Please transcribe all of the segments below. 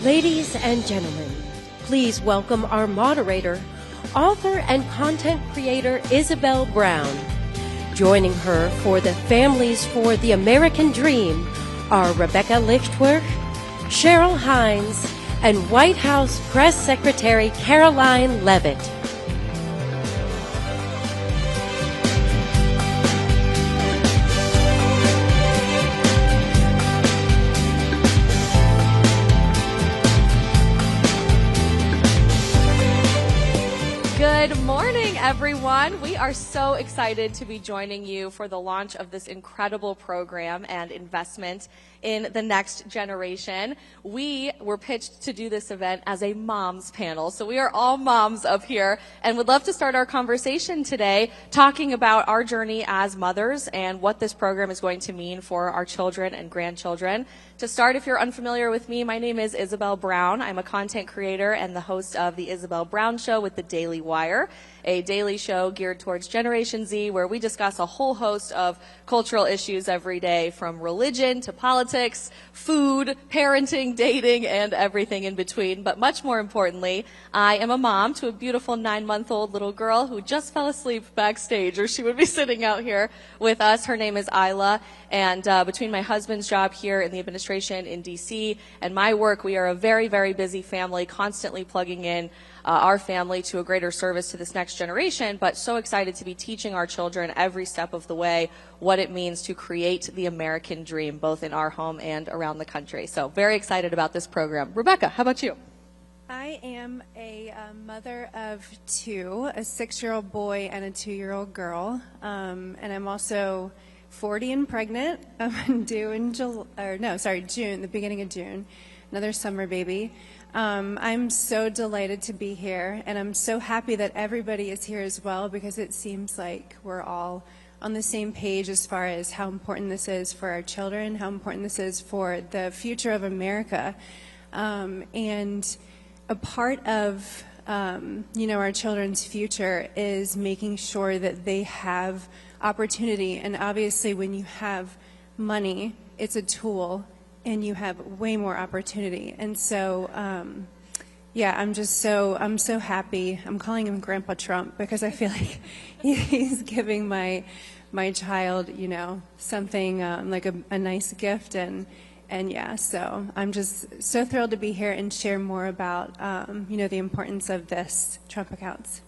Ladies and gentlemen, please welcome our moderator, author and content creator Isabel Brown. Joining her for the Families for the American Dream are Rebecca Lichtwerk, Cheryl Hines, and White House Press Secretary Caroline Leavitt. Good morning, everyone. We are so excited to be joining you for the launch of this incredible program and investment in the next generation. We were pitched to do this event as a moms panel, so we are all moms up here and would love to start our conversation today talking about our journey as mothers and what this program is going to mean for our children and grandchildren. To start, if you're unfamiliar with me, my name is Isabel Brown. I'm a content creator and the host of The Isabel Brown Show with the Daily Wire, a daily show geared towards Generation Z, where we discuss a whole host of cultural issues every day, from religion to politics, food, parenting, dating, and everything in between. But much more importantly, I am a mom to a beautiful 9-month-old little girl who just fell asleep backstage, or she would be sitting out here with us. Her name is Isla, and between my husband's job here in the administration in D.C. and my work, we are a very, very busy family, constantly plugging in our family to a greater service to this next generation, but so excited to be teaching our children every step of the way what it means to create the American dream, both in our home and around the country. So very excited about this program. Rebecca, how about you? I am a mother of two, a 6-year-old boy and a 2-year-old girl, and I'm also 40 and pregnant. I'm due in June, the beginning of June, another summer baby. I'm so delighted to be here, and I'm so happy that everybody is here as well, because it seems like we're all on the same page as far as how important this is for our children, how important this is for the future of America. And a part of our children's future is making sure that they have opportunity. And obviously when you have money, it's a tool, and you have way more opportunity. And so, I'm so happy. I'm calling him Grandpa Trump because I feel like he's giving my child, something like a nice gift. So I'm just so thrilled to be here and share more about, the importance of this Trump accounts.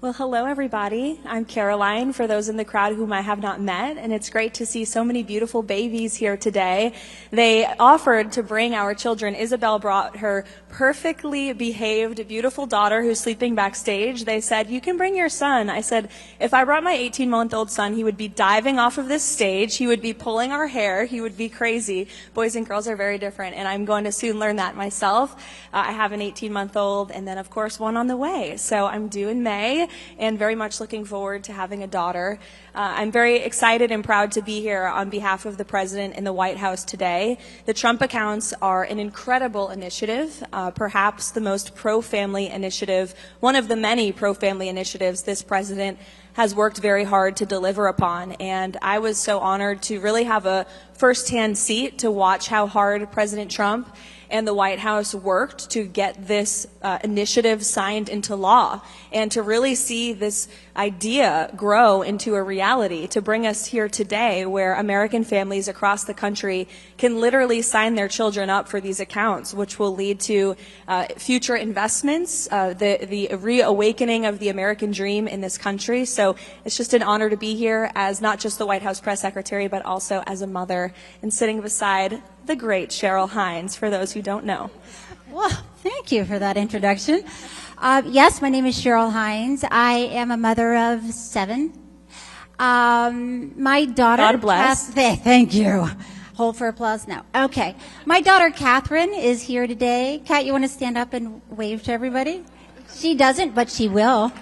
Well, hello, everybody. I'm Caroline, for those in the crowd whom I have not met, and it's great to see so many beautiful babies here today. They offered to bring our children. Isabel brought her perfectly behaved, beautiful daughter who's sleeping backstage. They said, "You can bring your son." I said, if I brought my 18-month-old son, he would be diving off of this stage. He would be pulling our hair. He would be crazy. Boys and girls are very different, and I'm going to soon learn that myself. I have an 18-month-old, and then, of course, one on the way. So I'm due in May, and very much looking forward to having a daughter. I'm very excited and proud to be here on behalf of the President in the White House today. The Trump accounts are an incredible initiative, perhaps the most pro-family initiative, one of the many pro-family initiatives this President has worked very hard to deliver upon. And I was so honored to really have a first-hand seat to watch how hard President Trump and the White House worked to get this initiative signed into law, and to really see this idea grow into a reality, to bring us here today where American families across the country can literally sign their children up for these accounts, which will lead to future investments, the reawakening of the American dream in this country. So it's just an honor to be here as not just the White House press secretary, but also as a mother, and sitting beside the great Cheryl Hines, for those who don't know. Well, thank you for that introduction. Yes, my name is Cheryl Hines. I am a mother of 7. My daughter... God bless. Thank you. Hold for applause? No. Okay. My daughter, Catherine, is here today. Kat, you want to stand up and wave to everybody? She doesn't, but she will.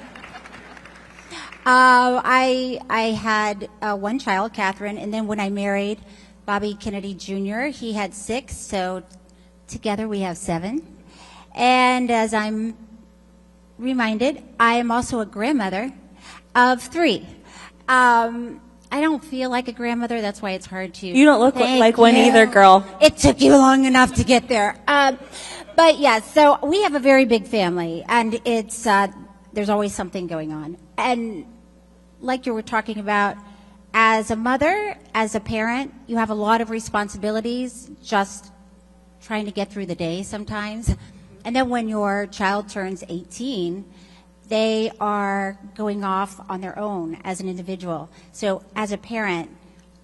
I had one child, Catherine, and then when I married Bobby Kennedy Jr., he had 6, so together we have 7. And as I'm reminded, I am also a grandmother of 3. I don't feel like a grandmother. That's why it's hard to. You don't look Thank like one you. either, girl. It took you long enough to get there. But yeah, so we have a very big family, and it's there's always something going on. And like you were talking about, as a mother, as a parent, you have a lot of responsibilities just trying to get through the day sometimes. And then when your child turns 18, they are going off on their own as an individual. So as a parent,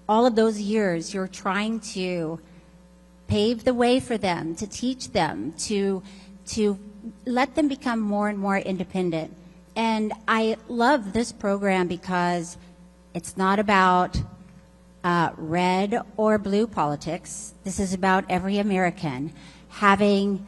all of those years, you're trying to pave the way for them, to teach them, to let them become more and more independent. And I love this program because it's not about red or blue politics. This is about every American having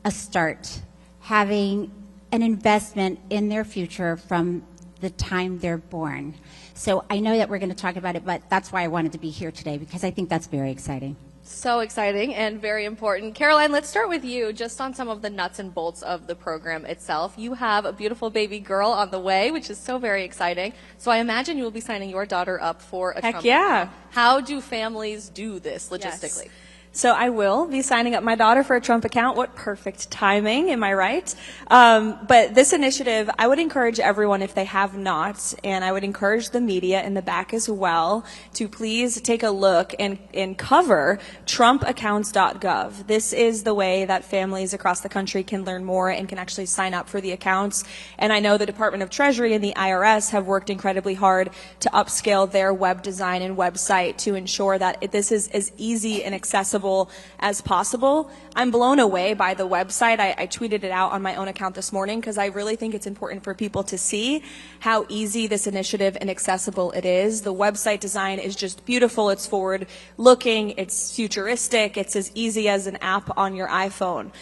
a start, having an investment in their future from the time they're born. So I know that we're going to talk about it, but that's why I wanted to be here today, because I think that's very exciting. So exciting and very important. Caroline, let's start with you just on some of the nuts and bolts of the program itself. You have a beautiful baby girl on the way, which is so very exciting. So I imagine you will be signing your daughter up for a Trump account. How do families do this logistically? Yes. So I will be signing up my daughter for a Trump account. What perfect timing, am I right? But this initiative, I would encourage everyone, if they have not, and I would encourage the media in the back as well, to please take a look and cover trumpaccounts.gov. This is the way that families across the country can learn more and can actually sign up for the accounts. And I know the Department of Treasury and the IRS have worked incredibly hard to upscale their web design and website to ensure that this is as easy and accessible as possible. I'm blown away by the website. I tweeted it out on my own account this morning because I really think it's important for people to see how easy this initiative and accessible it is. The website design is just beautiful. It's forward looking. It's futuristic. It's as easy as an app on your iPhone,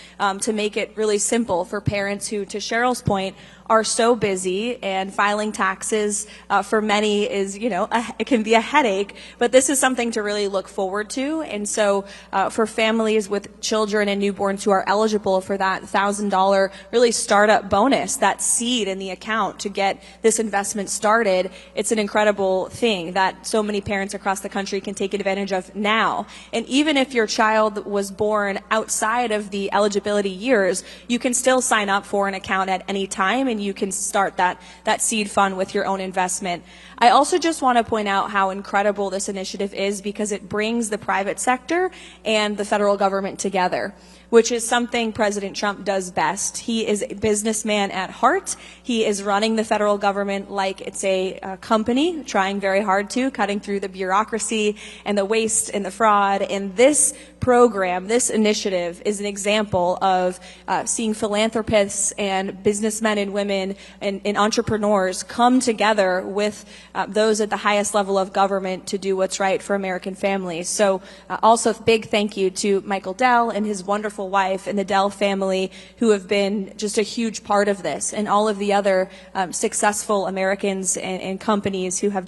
to make it really simple for parents who, to Cheryl's point, are so busy, and filing taxes for many is, it can be a headache, but this is something to really look forward to. And so for families with children and newborns who are eligible for that $1,000 really startup bonus, that seed in the account to get this investment started, it's an incredible thing that so many parents across the country can take advantage of now. And even if your child was born outside of the eligibility years, you can still sign up for an account at any time, and you can start that seed fund with your own investment. I also just want to point out how incredible this initiative is because it brings the private sector and the federal government together, which is something President Trump does best. He is a businessman at heart. He is running the federal government like it's a company, trying very hard to, cutting through the bureaucracy and the waste and the fraud. And this program, this initiative, is an example of seeing philanthropists and businessmen and women and entrepreneurs come together with those at the highest level of government to do what's right for American families. So also big thank you to Michael Dell and his wonderful wife and the Dell family, who have been just a huge part of this, and all of the other successful Americans and companies who have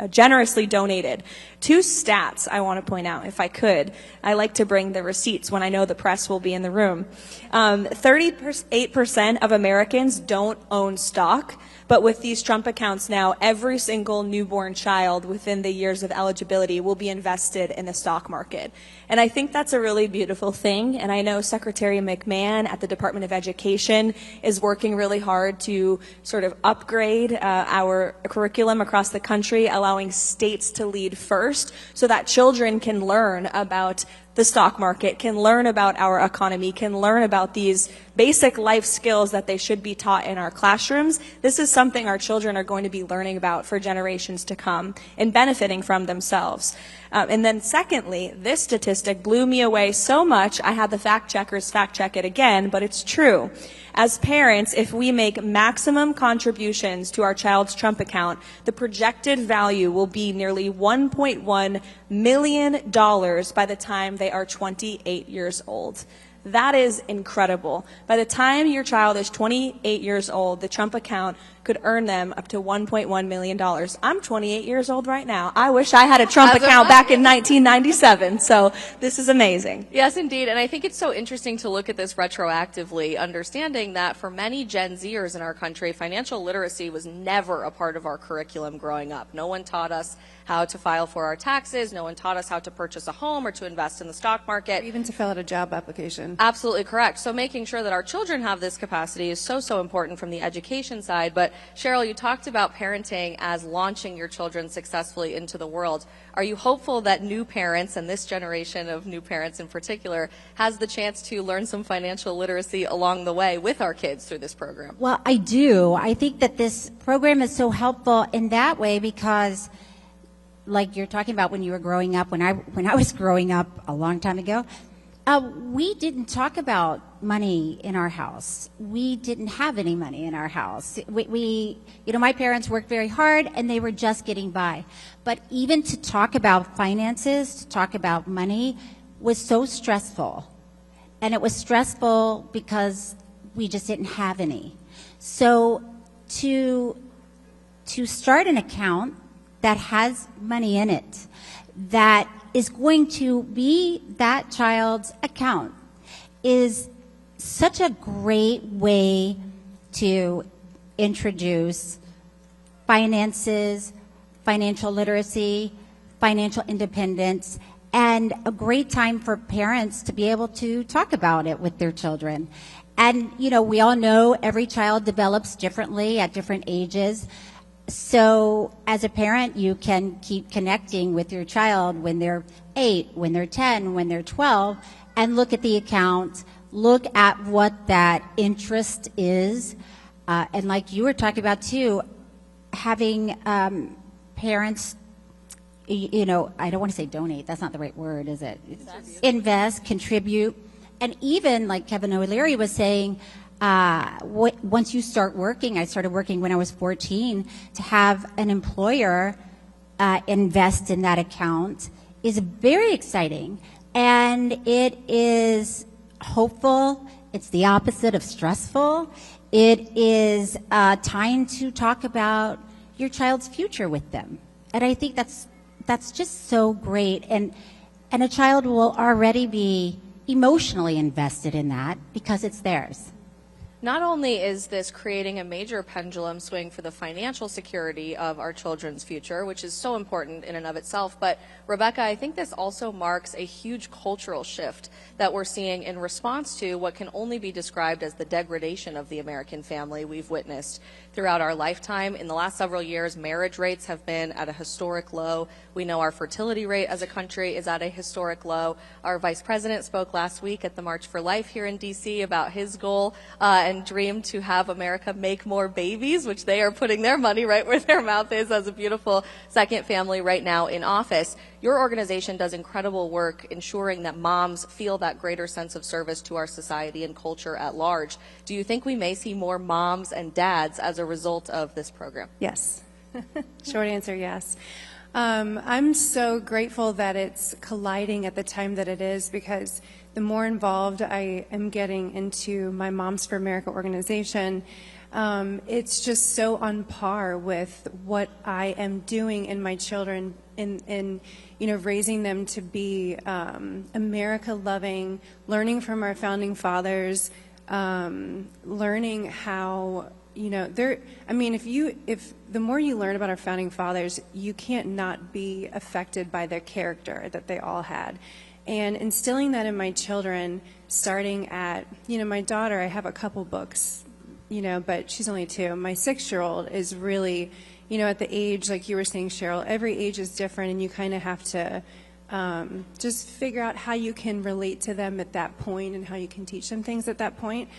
generously donated. Two stats I want to point out, if I could. I like to bring the receipts when I know the press will be in the room. 38% of Americans don't own stock, but with these Trump accounts now, every single newborn child within the years of eligibility will be invested in the stock market. And I think that's a really beautiful thing. And I know Secretary McMahon at the Department of Education is working really hard to sort of upgrade our curriculum across the country, allowing states to lead first so that children can learn about the stock market, can learn about our economy, can learn about these basic life skills that they should be taught in our classrooms. This is something our children are going to be learning about for generations to come and benefiting from themselves. And then secondly, this statistic blew me away so much, I had the fact checkers fact check it again, but it's true. As parents, if we make maximum contributions to our child's Trump account, the projected value will be nearly $1.1 million by the time they are 28 years old. That is incredible. By the time your child is 28 years old, the Trump account could earn them up to $1.1 million. I'm 28 years old right now. I wish I had a Trump account back in 1997. So this is amazing. Yes, indeed. And I think it's so interesting to look at this retroactively, understanding that for many Gen Zers in our country, financial literacy was never a part of our curriculum growing up. No one taught us how to file for our taxes. No one taught us how to purchase a home or to invest in the stock market. Or even to fill out a job application. Absolutely correct. So making sure that our children have this capacity is so, so important from the education side. But Cheryl, you talked about parenting as launching your children successfully into the world. Are you hopeful that new parents, and this generation of new parents in particular, has the chance to learn some financial literacy along the way with our kids through this program? Well, I do. I think that this program is so helpful in that way because, like you're talking about when you were growing up, when I was growing up a long time ago, we didn't talk about money in our house. We didn't have any money in our house. My parents worked very hard and they were just getting by. But even to talk about finances, to talk about money was so stressful. And it was stressful because we just didn't have any. So to start an account that has money in it, that is going to be that child's account, is such a great way to introduce finances, financial literacy, financial independence, and a great time for parents to be able to talk about it with their children. And, we all know every child develops differently at different ages. So as a parent, you can keep connecting with your child when they're 8, when they're 10, when they're 12, and look at the account, look at what that interest is. And like you were talking about too, having parents, I don't want to say donate, that's not the right word, is it? Invest, contribute. And even like Kevin O'Leary was saying, once you start working, I started working when I was 14, to have an employer invest in that account is very exciting. And it is hopeful. It's the opposite of stressful. It is time to talk about your child's future with them. And I think that's just so great. And a child will already be emotionally invested in that because it's theirs. Not only is this creating a major pendulum swing for the financial security of our children's future, which is so important in and of itself, but Rebecca, I think this also marks a huge cultural shift that we're seeing in response to what can only be described as the degradation of the American family we've witnessed throughout our lifetime. In the last several years, marriage rates have been at a historic low. We know our fertility rate as a country is at a historic low. Our vice president spoke last week at the March for Life here in D.C. about his goal and dream to have America make more babies, which they are putting their money right where their mouth is as a beautiful second family right now in office. Your organization does incredible work ensuring that moms feel that greater sense of service to our society and culture at large. Do you think we may see more moms and dads as a result of this program? Yes. Short answer, yes. I'm so grateful that it's colliding at the time that it is, because the more involved I am getting into my Moms for America organization, it's just so on par with what I am doing in my children in raising them to be America-loving, learning from our founding fathers, learning how, if the more you learn about our founding fathers, you can't not be affected by their character that they all had. And instilling that in my children, starting at, my daughter, I have a couple books, but she's only 2. My 6-year-old is really, at the age, like you were saying, Cheryl, every age is different, and you kind of have to just figure out how you can relate to them at that point and how you can teach them things at that point,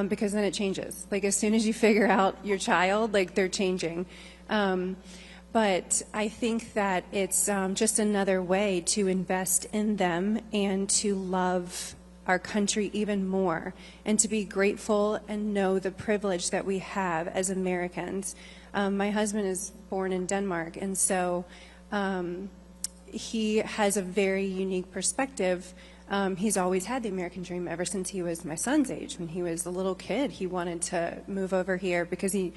because then it changes. Like, as soon as you figure out your child, like, they're changing. But I think that it's just another way to invest in them and to love our country even more, and to be grateful and know the privilege that we have as Americans. My husband is born in Denmark, and so he has a very unique perspective. He's always had the American dream ever since he was my son's age. When he was a little kid, he wanted to move over here because he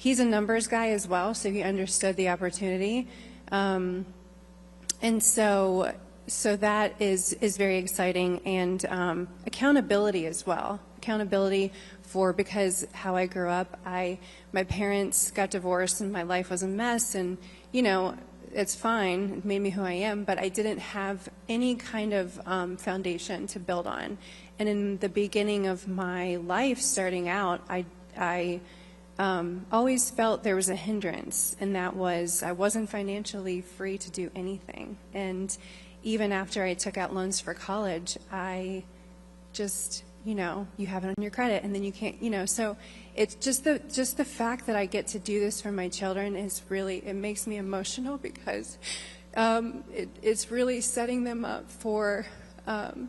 he's a numbers guy as well, so he understood the opportunity. And so that is very exciting, and accountability as well. Accountability because how I grew up, my parents got divorced and my life was a mess, and it's fine, it made me who I am, but I didn't have any kind of foundation to build on. And in the beginning of my life, starting out, I always felt there was a hindrance, and that was I wasn't financially free to do anything. And even after I took out loans for college, I just, you have it on your credit, and then you can't, so it's just the fact that I get to do this for my children it makes me emotional, because it's really setting them up for an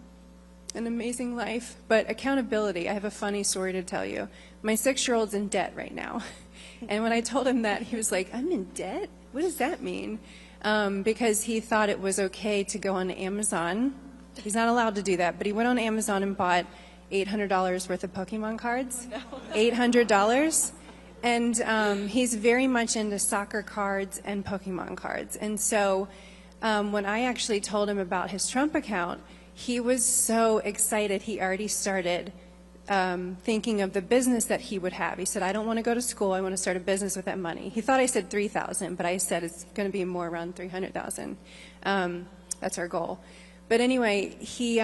amazing life. But accountability, I have a funny story to tell you. My 6-year-old's in debt right now. And when I told him that, he was like, "I'm in debt? What does that mean?" Because he thought it was okay to go on Amazon. He's not allowed to do that, but he went on Amazon and bought $800 worth of Pokemon cards. Oh, no. $800. And he's very much into soccer cards and Pokemon cards. And so when I actually told him about his Trump account, he was so excited. He already started thinking of the business that he would have. He said, "I don't want to go to school. I want to start a business with that money." He thought I said 3,000, but I said it's going to be more around 300,000. That's our goal. But anyway, he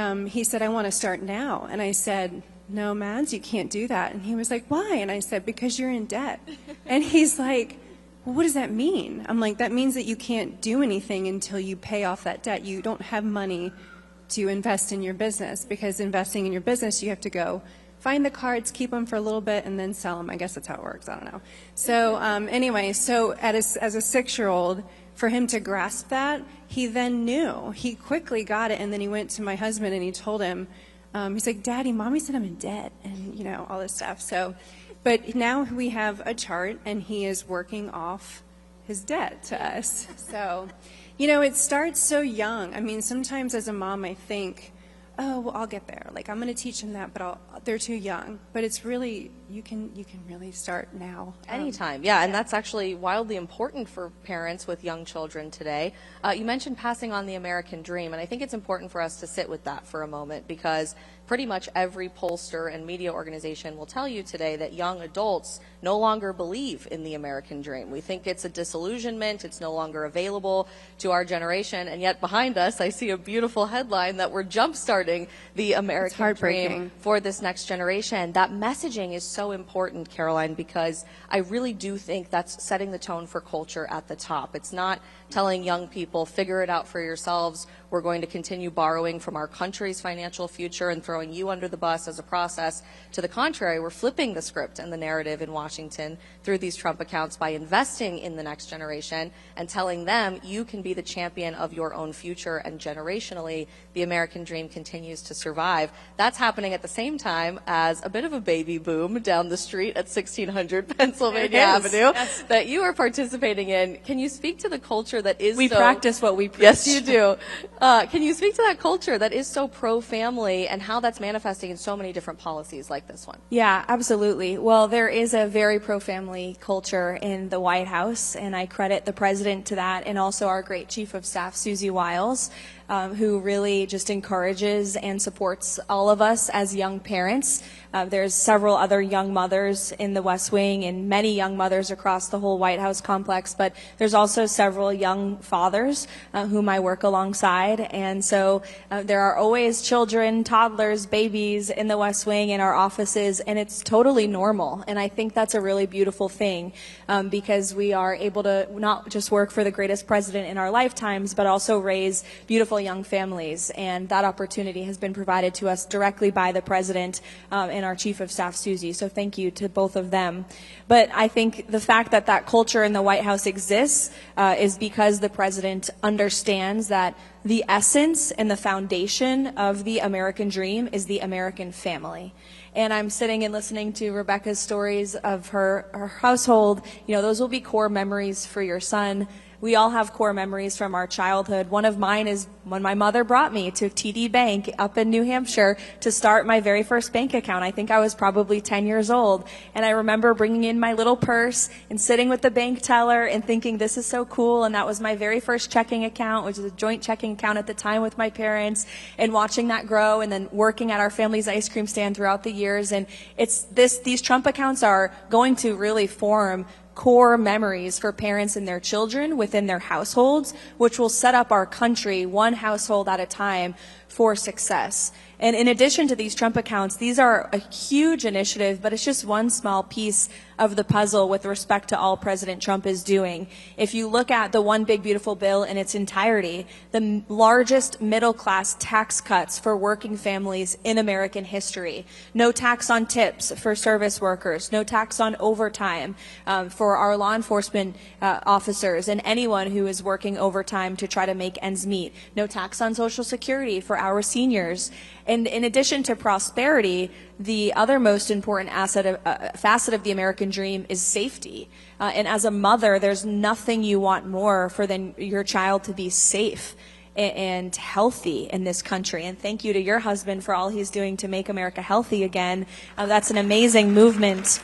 said, "I want to start now." And I said, "No, Mads, you can't do that." And he was like, "Why?" And I said, "Because you're in debt." And he's like, "Well, what does that mean?" I'm like, "That means that you can't do anything until you pay off that debt. You don't have money to invest in your business, because investing in your business, you have to go find the cards, keep them for a little bit, and then sell them. I guess that's how it works. I don't know." So anyway, so as a 6-year-old, for him to grasp that, he then knew. He quickly got it, and then he went to my husband and he told him, he's like, "Daddy, Mommy said I'm in debt," and all this stuff. So, but now we have a chart, and he is working off his debt to us. So, it starts so young. I mean, sometimes as a mom, I think, "Oh, well, I'll get there. Like, I'm going to teach them that, but they're too young." But it's really, you can really start now. Anytime, yeah, and that's actually wildly important for parents with young children today. You mentioned passing on the American dream, and I think it's important for us to sit with that for a moment, because pretty much every pollster and media organization will tell you today that young adults no longer believe in the American dream. We think it's a disillusionment, it's no longer available to our generation, and yet behind us I see a beautiful headline that we're jump-starting the American dream for this next generation. That messaging is so important, Caroline, because I really do think that's setting the tone for culture at the top. It's not telling young people, figure it out for yourselves, we're going to continue borrowing from our country's financial future and throwing you under the bus as a process. To the contrary, we're flipping the script and the narrative in Washington through these Trump accounts by investing in the next generation and telling them you can be the champion of your own future, and generationally the American dream continues to survive. That's happening at the same time as a bit of a baby boom down the street at 1600 Pennsylvania Avenue that you are participating in. Can you speak to the culture that is We practice what we preach. Yes, you do. Can you speak to that culture that is so pro-family and how that's manifesting in so many different policies like this one? Yeah, absolutely. Well, there is a very pro-family culture in the White House, and I credit the president to that, and also our great chief of staff, Susie Wiles, who really just encourages and supports all of us as young parents. There's several other young mothers in the West Wing and many young mothers across the whole White House complex, but there's also several young fathers whom I work alongside. And so there are always children, toddlers, babies in the West Wing in our offices, and it's totally normal. And I think that's a really beautiful thing, because we are able to not just work for the greatest president in our lifetimes, but also raise beautiful young families. And that opportunity has been provided to us directly by the president and our chief of staff, Susie. So thank you to both of them. But I think the fact that that culture in the White House exists is because the president understands that the essence and the foundation of the American dream is the American family. And I'm sitting and listening to Rebecca's stories of her household. Those will be core memories for your son. we all have core memories from our childhood. One of mine is when my mother brought me to TD Bank up in New Hampshire to start my very first bank account. I think I was probably 10 years old. And I remember bringing in my little purse and sitting with the bank teller and thinking, this is so cool. And that was my very first checking account, which was a joint checking account at the time with my parents, and watching that grow and then working at our family's ice cream stand throughout the years. And these Trump accounts are going to really form core memories for parents and their children within their households, which will set up our country one household at a time for success. And in addition to these Trump accounts, these are a huge initiative, but it's just one small piece of the puzzle with respect to all President Trump is doing. If you look at the One Big Beautiful Bill in its entirety, the largest middle-class tax cuts for working families in American history. No tax on tips for service workers, no tax on overtime for our law enforcement officers and anyone who is working overtime to try to make ends meet. No tax on Social Security for our seniors. And in addition to prosperity, the other most important facet of the American dream is safety. And as a mother, there's nothing you want more than your child to be safe and healthy in this country. And thank you to your husband for all he's doing to make America healthy again. That's an amazing movement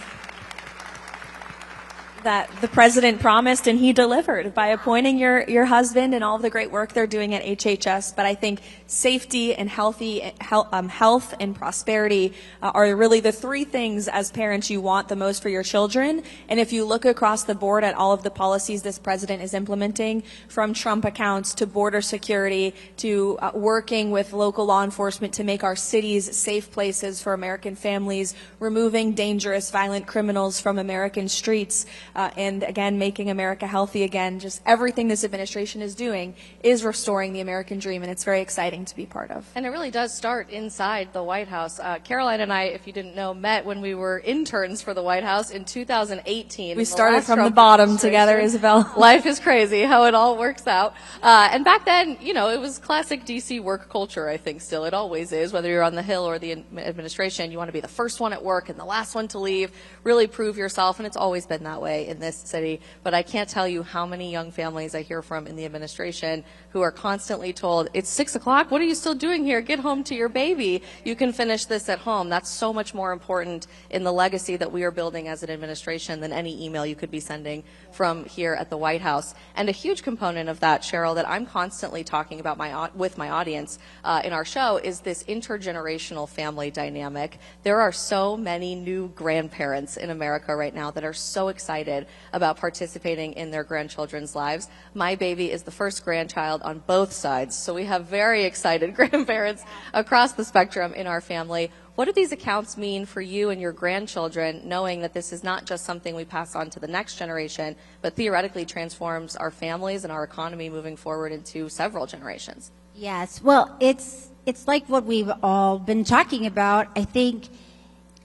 that the president promised and he delivered by appointing your husband and all of the great work they're doing at HHS. But I think safety and health and prosperity are really the three things as parents you want the most for your children. And if you look across the board at all of the policies this president is implementing, from Trump accounts to border security to working with local law enforcement to make our cities safe places for American families, removing dangerous, violent criminals from American streets, and again, making America healthy again. Just everything this administration is doing is restoring the American dream, and it's very exciting to be part of. And it really does start inside the White House. Caroline and I, if you didn't know, met when we were interns for the White House in 2018. We started from the bottom together, Isabel. Life is crazy how it all works out. And back then, you know, it was classic DC work culture, I think still. It always is, whether you're on the Hill or the administration. You want to be the first one at work and the last one to leave, really prove yourself, and it's always been that way in this city. But I can't tell you how many young families I hear from in the administration who are constantly told, it's 6 o'clock, what are you still doing here? Get home to your baby. You can finish this at home. That's so much more important in the legacy that we are building as an administration than any email you could be sending from here at the White House. And a huge component of that, Cheryl, that I'm constantly talking about with my audience in our show is this intergenerational family dynamic. There are so many new grandparents in America right now that are so excited about participating in their grandchildren's lives. My baby is the first grandchild on both sides, so we have very excited grandparents across the spectrum in our family. What do these accounts mean for you and your grandchildren, knowing that this is not just something we pass on to the next generation, but theoretically transforms our families and our economy moving forward into several generations? Yes, well, it's like what we've all been talking about. I think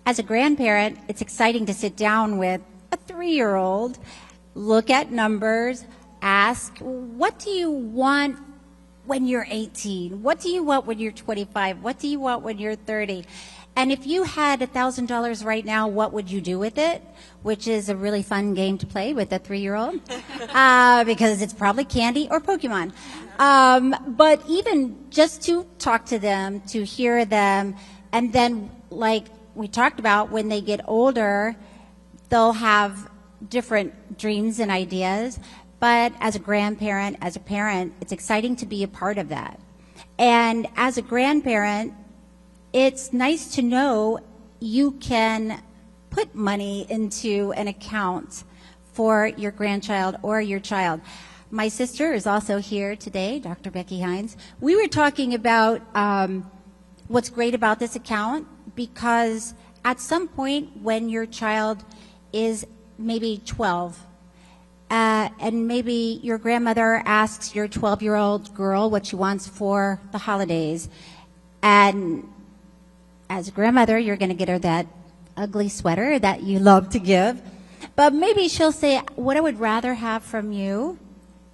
as a grandparent, it's exciting to sit down with a 3-year-old, look at numbers, ask, what do you want when you're 18? What do you want when you're 25? What do you want when you're 30? And if you had $1,000 right now, what would you do with it? Which is a really fun game to play with a 3-year-old because it's probably candy or Pokemon. But even just to talk to them, to hear them, and then like we talked about, when they get older, they'll have different dreams and ideas. But as a grandparent, as a parent, it's exciting to be a part of that. And as a grandparent, it's nice to know you can put money into an account for your grandchild or your child. My sister is also here today, Dr. Becky Hines. We were talking about what's great about this account, because at some point when your child is maybe 12, and maybe your grandmother asks your 12-year-old girl what she wants for the holidays, and as a grandmother, you're going to get her that ugly sweater that you love to give. But maybe she'll say, what I would rather have from you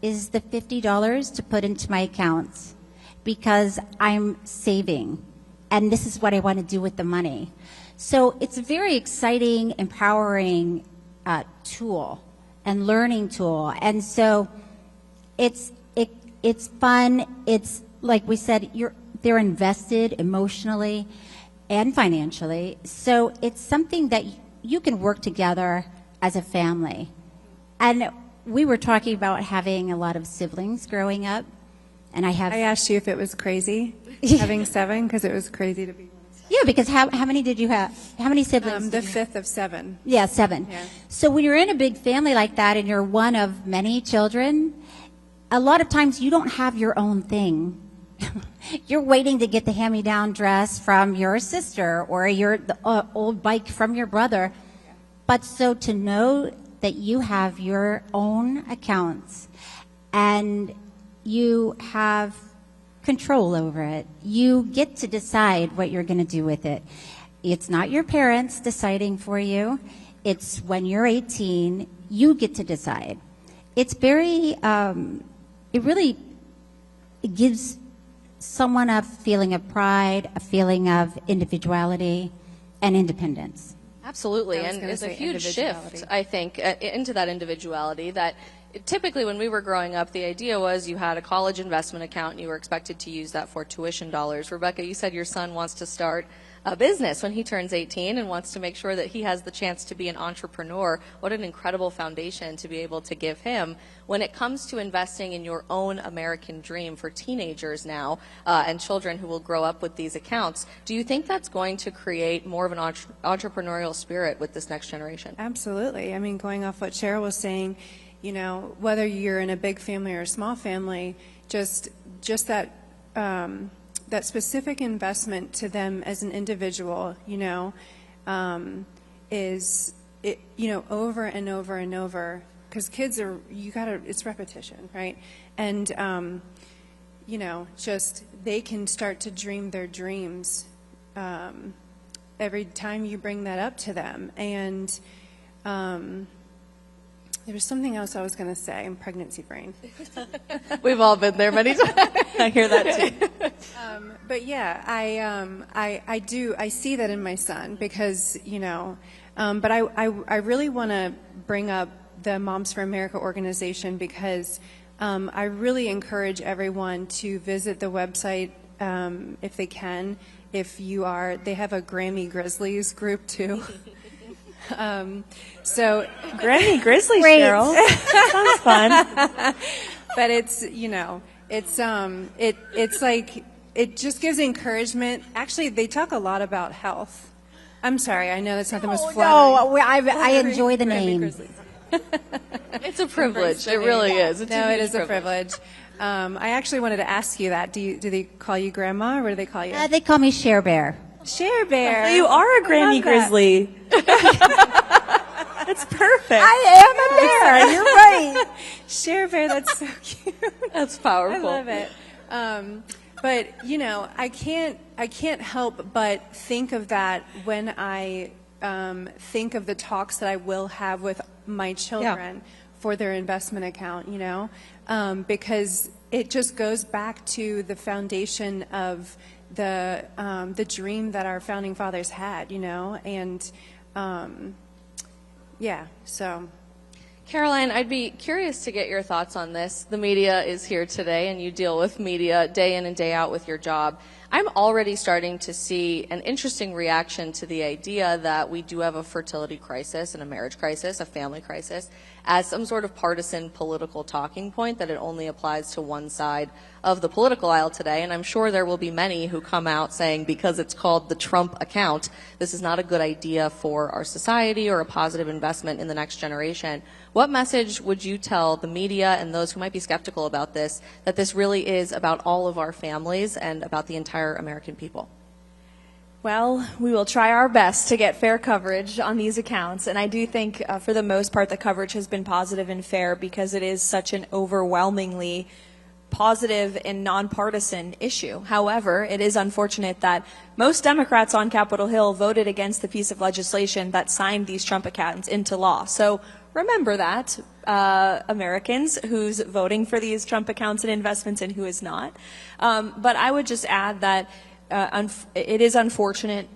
is the $50 to put into my accounts because I'm saving, and this is what I want to do with the money. So it's a very exciting, empowering tool and learning tool. And so it's fun. It's like we said, they're invested emotionally and financially. So it's something that you can work together as a family. And we were talking about having a lot of siblings growing up, and I asked you if it was crazy having 7, because it was crazy to be. Yeah, because how many did you have? How many siblings? The 5th of 7. Yeah, 7. Yeah. So when you're in a big family like that and you're one of many children, a lot of times you don't have your own thing. You're waiting to get the hand-me-down dress from your sister or the old bike from your brother. But so to know that you have your own accounts and you have control over it, you get to decide what you're going to do with it. It's not your parents deciding for you. It's when you're 18, you get to decide. It's very, it gives someone a feeling of pride, a feeling of individuality and independence. Absolutely, and it's a huge shift, I think, into that individuality that typically when we were growing up, the idea was you had a college investment account and you were expected to use that for tuition dollars. Rebecca, you said your son wants to start a business when he turns 18 and wants to make sure that he has the chance to be an entrepreneur. What an incredible foundation to be able to give him when it comes to investing in your own American dream for teenagers now and children who will grow up with these accounts. Do you think that's going to create more of an entrepreneurial spirit with this next generation? Absolutely. I mean, going off what Cheryl was saying, you know, whether you're in a big family or a small family, just that that specific investment to them as an individual, you know, is it, you know, over and over and over, because kids are, it's repetition, right? And you know, just they can start to dream their dreams every time you bring that up to them. And there was something else I was going to say. I'm pregnancy brain. We've all been there many times. I hear that too. But yeah, I see that in my son because, you know, but I really want to bring up the Moms for America organization because I really encourage everyone to visit the website if they can. If you are, they have a Grammy Grizzlies group too. So Grammy Grizzly, Cheryl. Sounds fun. But it's, you know, it's like, it just gives encouragement. Actually, they talk a lot about health. I'm sorry, I know that's not the most flattering. No, I enjoy the name. It's a privilege. It really is. It's it is a privilege. I actually wanted to ask you that. Do they call you Grandma, or what do they call you? They call me Share Bear. Share Bear. You are a Grammy Grizzly. That's perfect. I am a bear. You're right. Share Bear. That's so cute. That's powerful. I love it. But you know, I can't help but think of that when I think of the talks that I will have with my children for their investment account. You know, because it just goes back to the foundation of the dream that our founding fathers had, you know, and yeah, so. Caroline, I'd be curious to get your thoughts on this. The media is here today, and you deal with media day in and day out with your job. I'm already starting to see an interesting reaction to the idea that we do have a fertility crisis and a marriage crisis, a family crisis, as some sort of partisan political talking point, that it only applies to one side of the political aisle today. And I'm sure there will be many who come out saying, because it's called the Trump account, this is not a good idea for our society or a positive investment in the next generation. What message would you tell the media and those who might be skeptical about this, that this really is about all of our families and about the entire American people? Well, we will try our best to get fair coverage on these accounts, and I do think for the most part the coverage has been positive and fair because it is such an overwhelmingly positive and nonpartisan issue. However, it is unfortunate that most Democrats on Capitol Hill voted against the piece of legislation that signed these Trump accounts into law. So remember that, Americans, who's voting for these Trump accounts and investments and who is not. But I would just add that it is unfortunate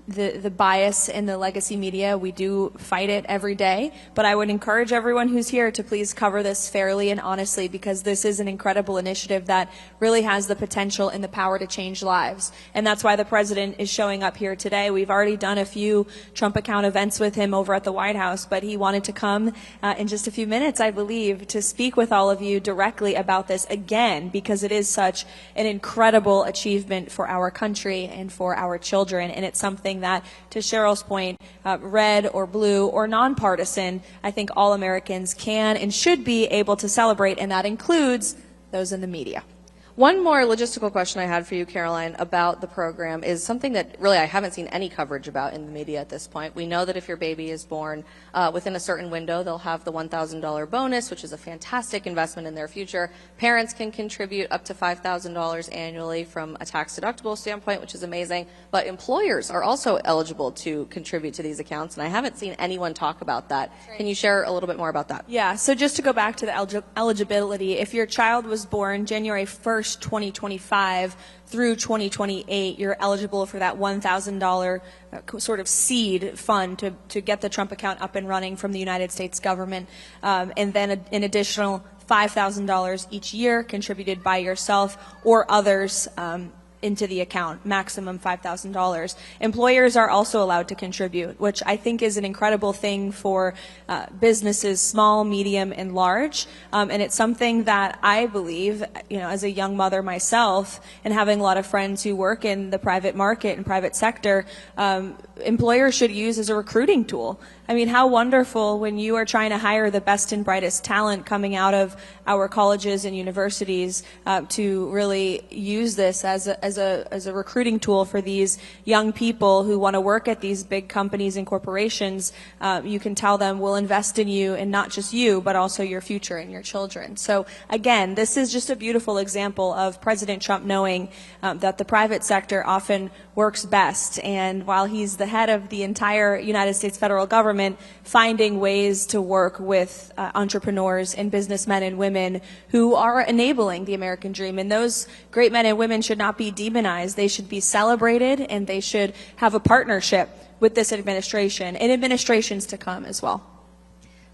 the bias in the legacy media. We do fight it every day, but I would encourage everyone who's here to please cover this fairly and honestly, because this is an incredible initiative that really has the potential and the power to change lives. And that's why the president is showing up here today. We've already done a few Trump account events with him over at the White House, but he wanted to come in just a few minutes, I believe, to speak with all of you directly about this again, because it is such an incredible achievement for our country and for our children. And it's something that, to Cheryl's point, red or blue or nonpartisan, I think all Americans can and should be able to celebrate, and that includes those in the media. One more logistical question I had for you, Caroline, about the program is something that really I haven't seen any coverage about in the media at this point. We know that if your baby is born within a certain window, they'll have the $1,000 bonus, which is a fantastic investment in their future. Parents can contribute up to $5,000 annually from a tax-deductible standpoint, which is amazing. But employers are also eligible to contribute to these accounts, and I haven't seen anyone talk about that. Right. Can you share a little bit more about that? Yeah, so just to go back to the eligibility, if your child was born January 1st, 2025 through 2028, you're eligible for that $1,000 sort of seed fund to get the Trump account up and running from the United States government, and then an additional $5,000 each year contributed by yourself or others into the account, maximum $5,000. Employers are also allowed to contribute, which I think is an incredible thing for businesses, small, medium, and large. And it's something that I believe, as a young mother myself, and having a lot of friends who work in the private market and private sector, employers should use as a recruiting tool. I mean, how wonderful when you are trying to hire the best and brightest talent coming out of our colleges and universities to really use this as a recruiting tool for these young people who want to work at these big companies and corporations. You can tell them, we'll invest in you, and not just you, but also your future and your children. So again, this is just a beautiful example of President Trump knowing that the private sector often works best. And while he's the head of the entire United States federal government, finding ways to work with entrepreneurs and businessmen and women who are enabling the American dream. And those great men and women should not be demonized. They should be celebrated, and they should have a partnership with this administration and administrations to come as well.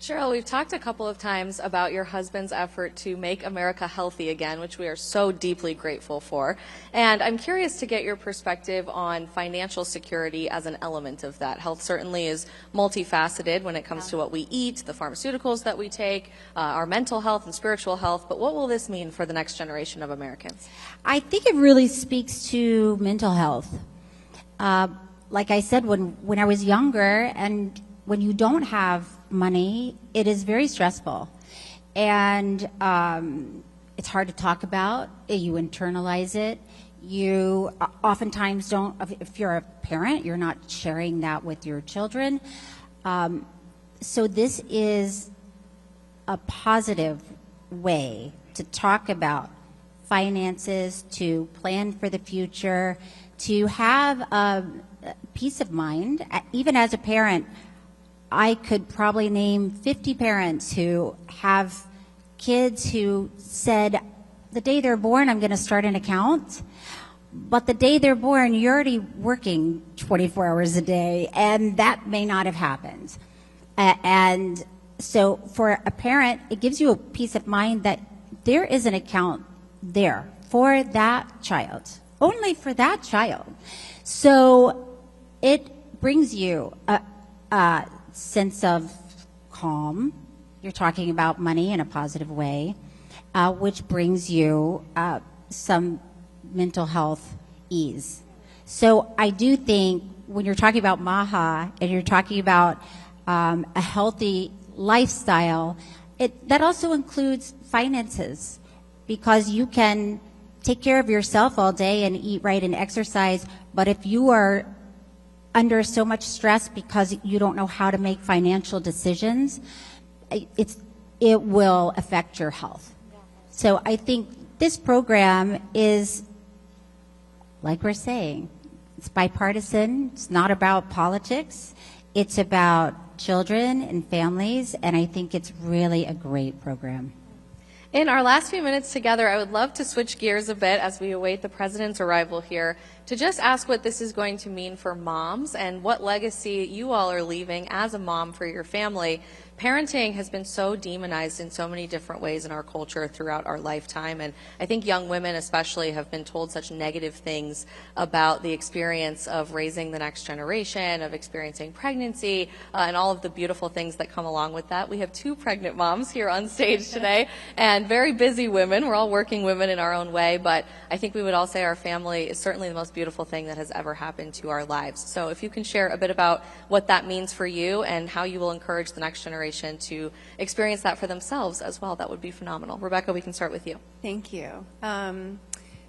Cheryl, we've talked a couple of times about your husband's effort to make America healthy again, which we are so deeply grateful for. And I'm curious to get your perspective on financial security as an element of that. Health certainly is multifaceted when it comes to what we eat, the pharmaceuticals that we take, our mental health and spiritual health. But what will this mean for the next generation of Americans? I think it really speaks to mental health. Like I said, when I was younger, and when you don't have money, it is very stressful. And it's hard to talk about. You internalize it. You oftentimes don't, if you're a parent, you're not sharing that with your children. So this is a positive way to talk about finances, to plan for the future, to have peace of mind. Even as a parent, I could probably name 50 parents who have kids who said, the day they're born, I'm going to start an account. But the day they're born, you're already working 24 hours a day, and that may not have happened. And so for a parent, it gives you a peace of mind that there is an account there for that child, only for that child. So it brings you a sense of calm. You're talking about money in a positive way, which brings you some mental health ease. So I do think when you're talking about MAHA and you're talking about a healthy lifestyle, that also includes finances, because you can take care of yourself all day and eat right and exercise, but if you are under so much stress because you don't know how to make financial decisions, it will affect your health. So I think this program is, like we're saying, it's bipartisan. It's not about politics. It's about children and families, and I think it's really a great program. In our last few minutes together, I would love to switch gears a bit as we await the president's arrival here to just ask what this is going to mean for moms and what legacy you all are leaving as a mom for your family. Parenting has been so demonized in so many different ways in our culture throughout our lifetime, and I think young women especially have been told such negative things about the experience of raising the next generation, of experiencing pregnancy, and all of the beautiful things that come along with that. We have 2 pregnant moms here on stage today, and very busy women. We're all working women in our own way, but I think we would all say our family is certainly the most beautiful thing that has ever happened to our lives. So if you can share a bit about what that means for you and how you will encourage the next generation to experience that for themselves as well, that would be phenomenal. Rebecca, we can start with you. Thank you.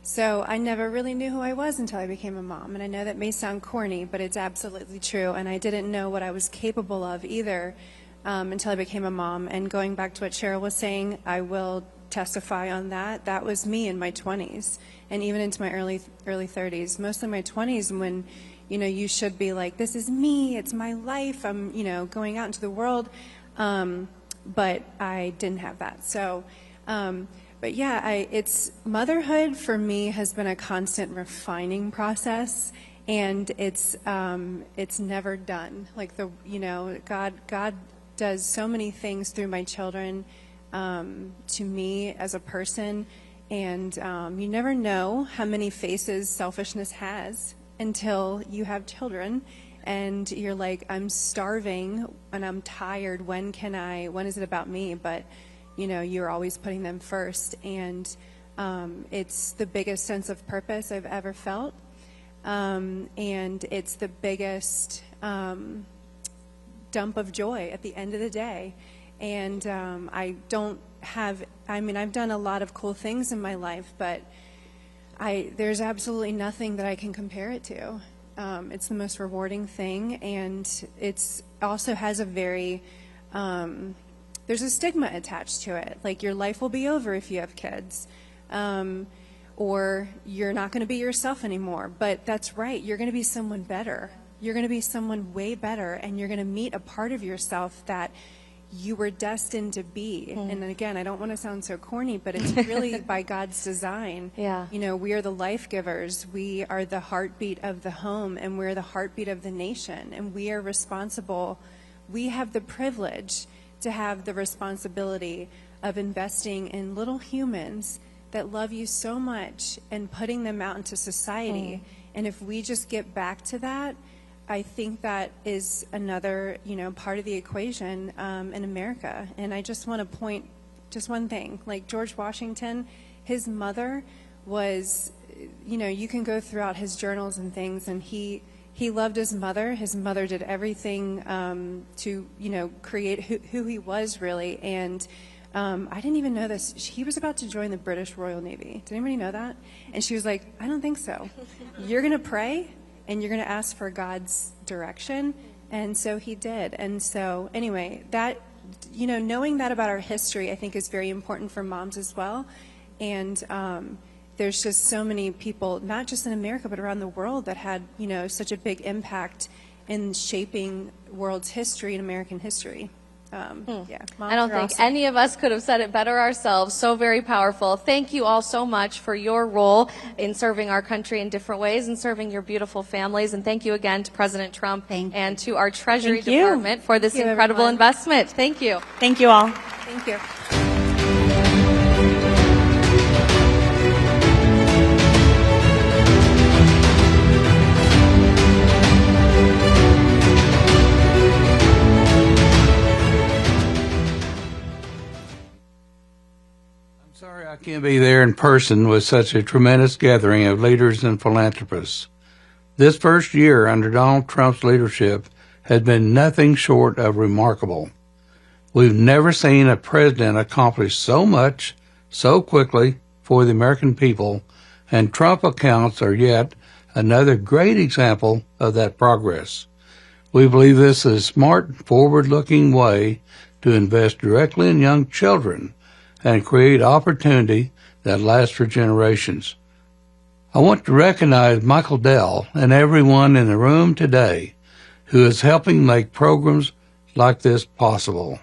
So I never really knew who I was until I became a mom, and I know that may sound corny, but it's absolutely true, and I didn't know what I was capable of either until I became a mom. And going back to what Cheryl was saying, I will testify on that. That was me in my 20s and even into my early 30s, mostly my 20s, when you should be like, this is me, it's my life, I'm going out into the world. But I didn't have that. So, but yeah, it's motherhood for me has been a constant refining process, and it's never done. Like God does so many things through my children, to me as a person, and you never know how many faces selfishness has until you have children. And you're like, I'm starving and I'm tired. When is it about me? But, you're always putting them first. And it's the biggest sense of purpose I've ever felt. And it's the biggest dump of joy at the end of the day. And I've done a lot of cool things in my life, but there's absolutely nothing that I can compare it to. It's the most rewarding thing, and it's also has a very, there's a stigma attached to it. Like, your life will be over if you have kids, or you're not going to be yourself anymore. But that's right, you're going to be someone better. You're going to be someone way better, and you're going to meet a part of yourself that you were destined to be. And again, I don't want to sound so corny, but it's really by God's design. Yeah. We are the life givers. We are the heartbeat of the home, and we're the heartbeat of the nation. And we are responsible. We have the privilege to have the responsibility of investing in little humans that love you so much and putting them out into society. And if we just get back to that, I think that is another, part of the equation in America. And I just want to point just one thing. Like George Washington, his mother was, you can go throughout his journals and things, and he loved his mother. His mother did everything to, create who he was, really. And I didn't even know this. He was about to join the British Royal Navy. Did anybody know that? And she was like, I don't think so. You're going to pray, and you're going to ask for God's direction. And so he did. And so anyway, that, knowing that about our history, I think is very important for moms as well. And there's just so many people, not just in America, but around the world that had, such a big impact in shaping world's history and American history. Yeah, I don't think any of us could have said it better ourselves. So very powerful. Thank you all so much for your role in serving our country in different ways and serving your beautiful families. And thank you again to President Trump and to our Treasury Department for this incredible investment. Thank you. Thank you all. Thank you. Sorry I can't be there in person with such a tremendous gathering of leaders and philanthropists. This first year under Donald Trump's leadership has been nothing short of remarkable. We've never seen a president accomplish so much so quickly for the American people, and Trump accounts are yet another great example of that progress. We believe this is a smart, forward-looking way to invest directly in young children and create opportunity that lasts for generations. I want to recognize Michael Dell and everyone in the room today who is helping make programs like this possible.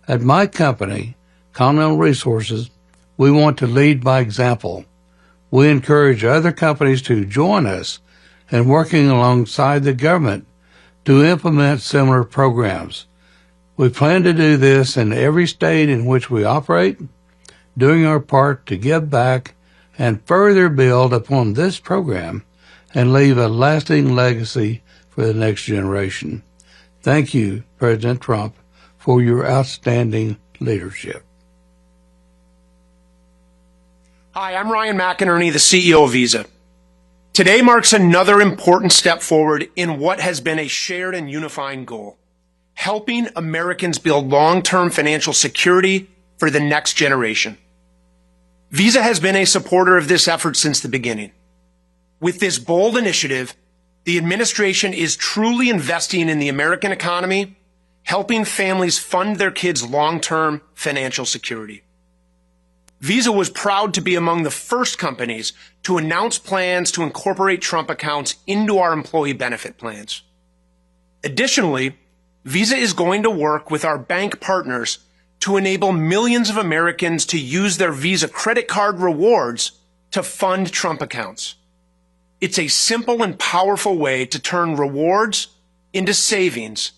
At my company, Continental Resources, we want to lead by example. we encourage other companies to join us in working alongside the government to implement similar programs. We plan to do this in every state in which we operate, doing our part to give back and further build upon this program and leave a lasting legacy for the next generation. Thank you, President Trump, for your outstanding leadership. Hi, I'm Ryan McInerney, the CEO of Visa. Today marks another important step forward in what has been a shared and unifying goal, helping Americans build long-term financial security for the next generation. Visa has been a supporter of this effort since the beginning. With this bold initiative, the administration is truly investing in the American economy, helping families fund their kids' long-term financial security. Visa was proud to be among the first companies to announce plans to incorporate Trump accounts into our employee benefit plans. Additionally, Visa is going to work with our bank partners to enable millions of Americans to use their Visa credit card rewards to fund Trump accounts. It's a simple and powerful way to turn rewards into savings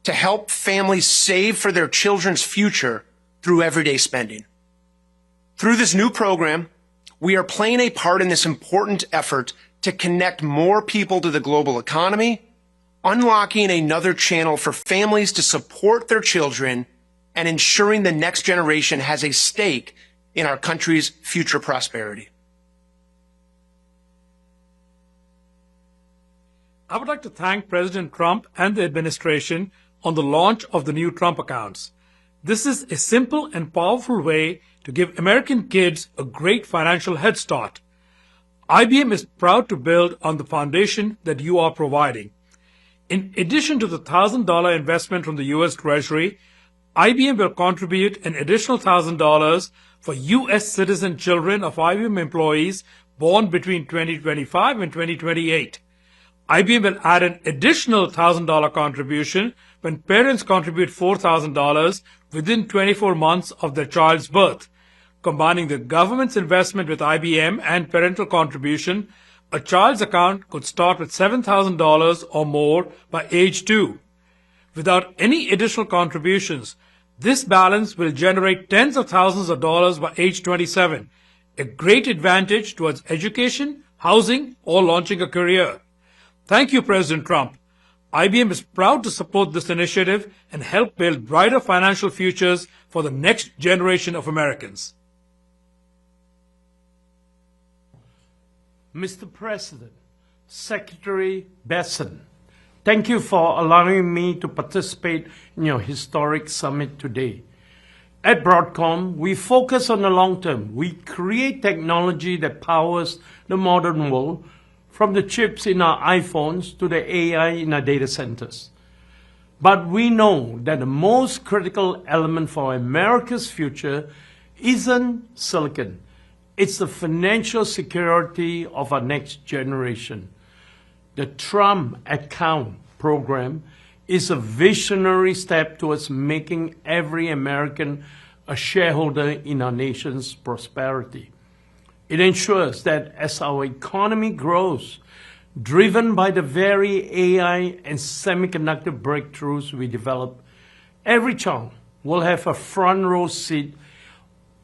to help families save for their children's future through everyday spending. Through this new program, we are playing a part in this important effort to connect more people to the global economy, unlocking another channel for families to support their children and ensuring the next generation has a stake in our country's future prosperity. I would like to thank President Trump and the administration on the launch of the new Trump accounts. This is a simple and powerful way to give American kids a great financial head start. IBM is proud to build on the foundation that you are providing. In addition to the $1,000 investment from the U.S. Treasury, IBM will contribute an additional $1,000 for U.S. citizen children of IBM employees born between 2025 and 2028. IBM will add an additional $1,000 contribution when parents contribute $4,000 within 24 months of their child's birth. Combining the government's investment with IBM and parental contribution, a child's account could start with $7,000 or more by age 2. Without any additional contributions, this balance will generate tens of thousands of dollars by age 27, a great advantage towards education, housing, or launching a career. Thank you, President Trump. IBM is proud to support this initiative and help build brighter financial futures for the next generation of Americans. Mr. President, Secretary Besson, thank you for allowing me to participate in your historic summit today. At Broadcom, we focus on the long term. We create technology that powers the modern world, from the chips in our iPhones to the AI in our data centers. But we know that the most critical element for America's future isn't silicon. It's the financial security of our next generation. The Trump account program is a visionary step towards making every American a shareholder in our nation's prosperity. It ensures that as our economy grows, driven by the very AI and semiconductor breakthroughs we develop, every child will have a front row seat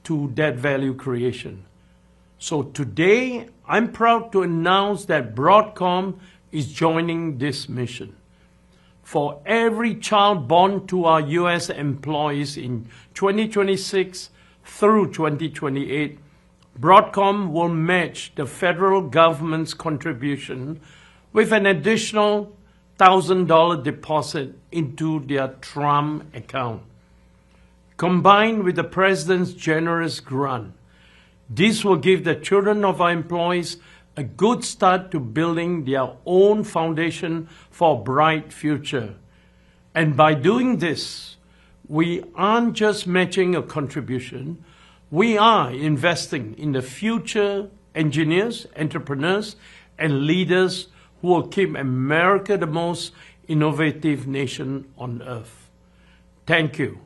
to that value creation. So today, I'm proud to announce that Broadcom is joining this mission. For every child born to our U.S. employees in 2026 through 2028, Broadcom will match the federal government's contribution with an additional $1,000 deposit into their Trump account. Combined with the President's generous grant, this will give the children of our employees a good start to building their own foundation for a bright future. And by doing this, we aren't just matching a contribution, we are investing in the future engineers, entrepreneurs, and leaders who will keep America the most innovative nation on earth. Thank you.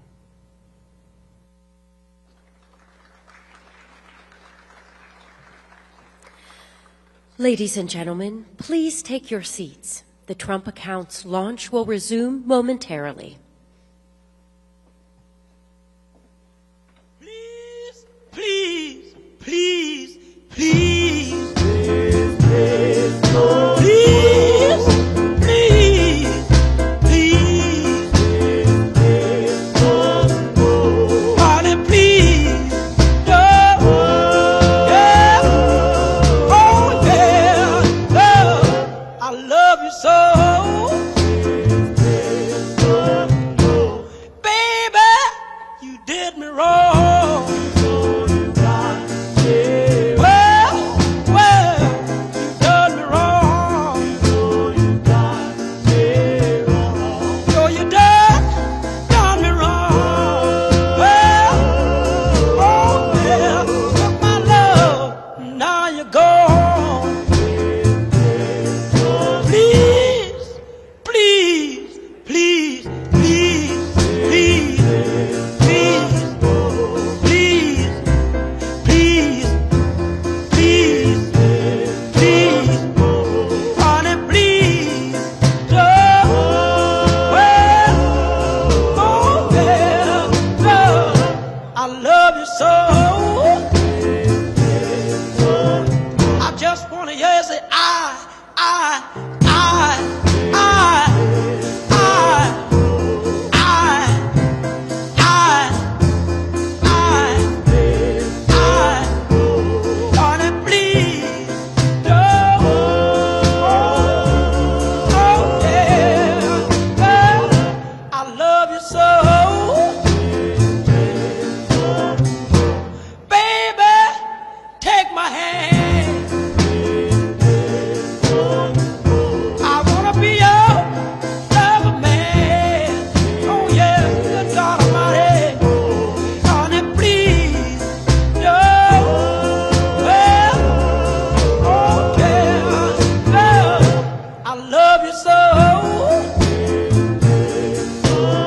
Ladies and gentlemen, please take your seats. The Trump account's launch will resume momentarily. Please, please, please, please, please, please, please, please, please, honey, please, yeah, yeah, oh yeah, yeah, I love you so. Baby, you did me wrong. Well, you done me wrong. So you done me wrong. Well, oh yeah, took my love, now you're gone. Please, please, please, please, please, please, please, please, please, honey, please, don't. Well, oh yeah, love, I love you so. I just wanna hear you say I, honey, please, don't. Oh yeah, well, I love you so. Baby, take my hand. I wanna be your lover man. Oh yeah, good God Almighty, honey, please, don't. Well, oh yeah, love, I love you so.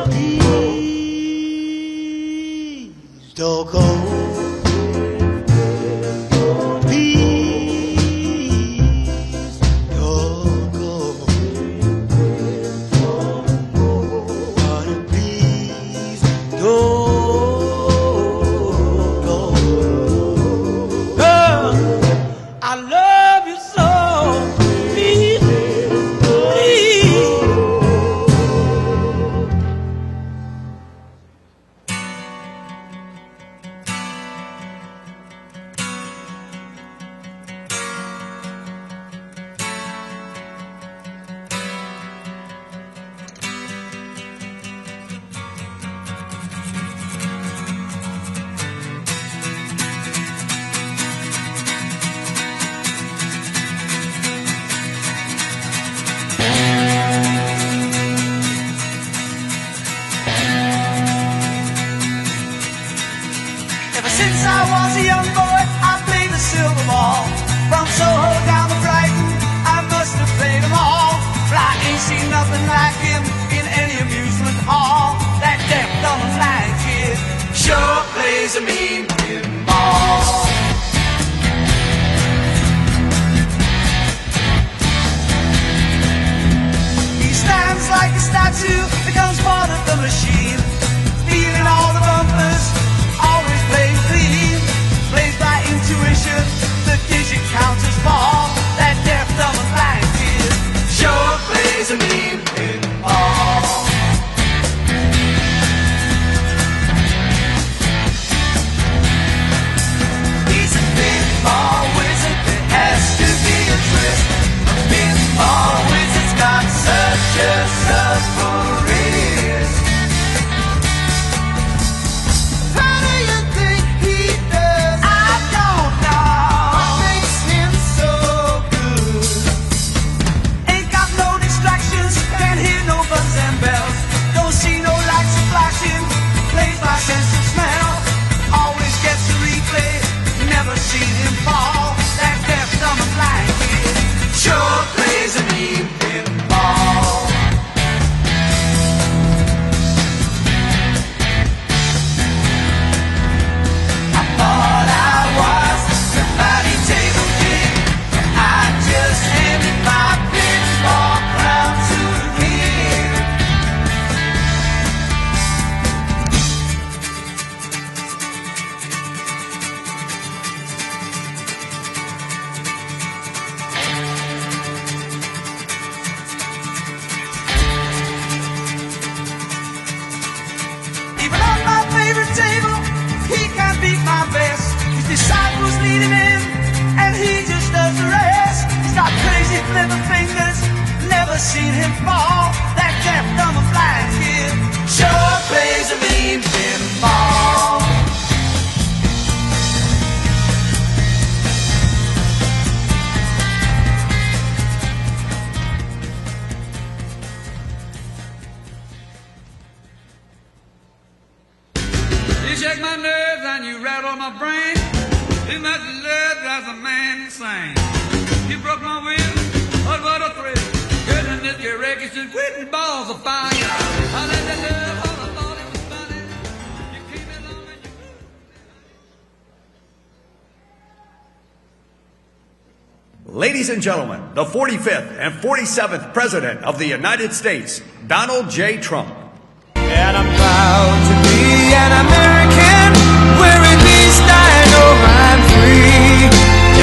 Please don't go. Please don't go. Honey, please don't go. Girl, I love you so. Please, please. Ever since I was a young boy, I played the silver ball. From Soho down to Brighton, I must have played them all. But I ain't seen nothing like him in any amusement hall. That deaf, dumb, and blind kid sure plays a mean pinball. He stands like a statue, becomes part of the machine, stealing all the bumpers, always playing clean, plays by intuition, the digit counters fall. That deaf, dumb, and blind kid sure plays a mean pinball. little fingers, never seen him fall. That deaf, dumb, and blind kid sure plays a mean pinball. You shake my nerves and you rattle my brain. Too much love drives a man insane. You broke my will, but what a thrill. Good in this wreckage and quitting balls of fire. I let that love all I thought it was funny. You came along and you Ladies and gentlemen, the 45th and 47th President of the United States, Donald J. Trump. And I'm proud to be an American, where at least I know I'm free.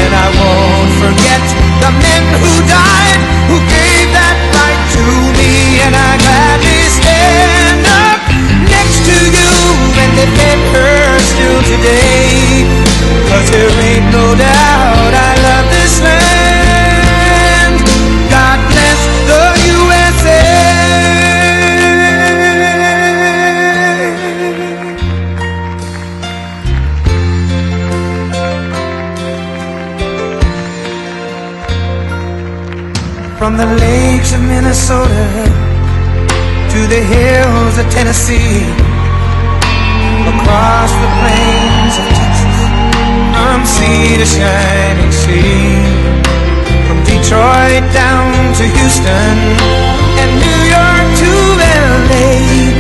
And I won't forget the men who died, who gave that right to me. And I gladly stand up next to you and defend her still today. 'Cause there ain't no doubt I love this land. God bless the USA. From the lakes of Minnesota to the hills of Tennessee, across the plains of Texas, from sea to shining sea, from Detroit down to Houston and New York to LA,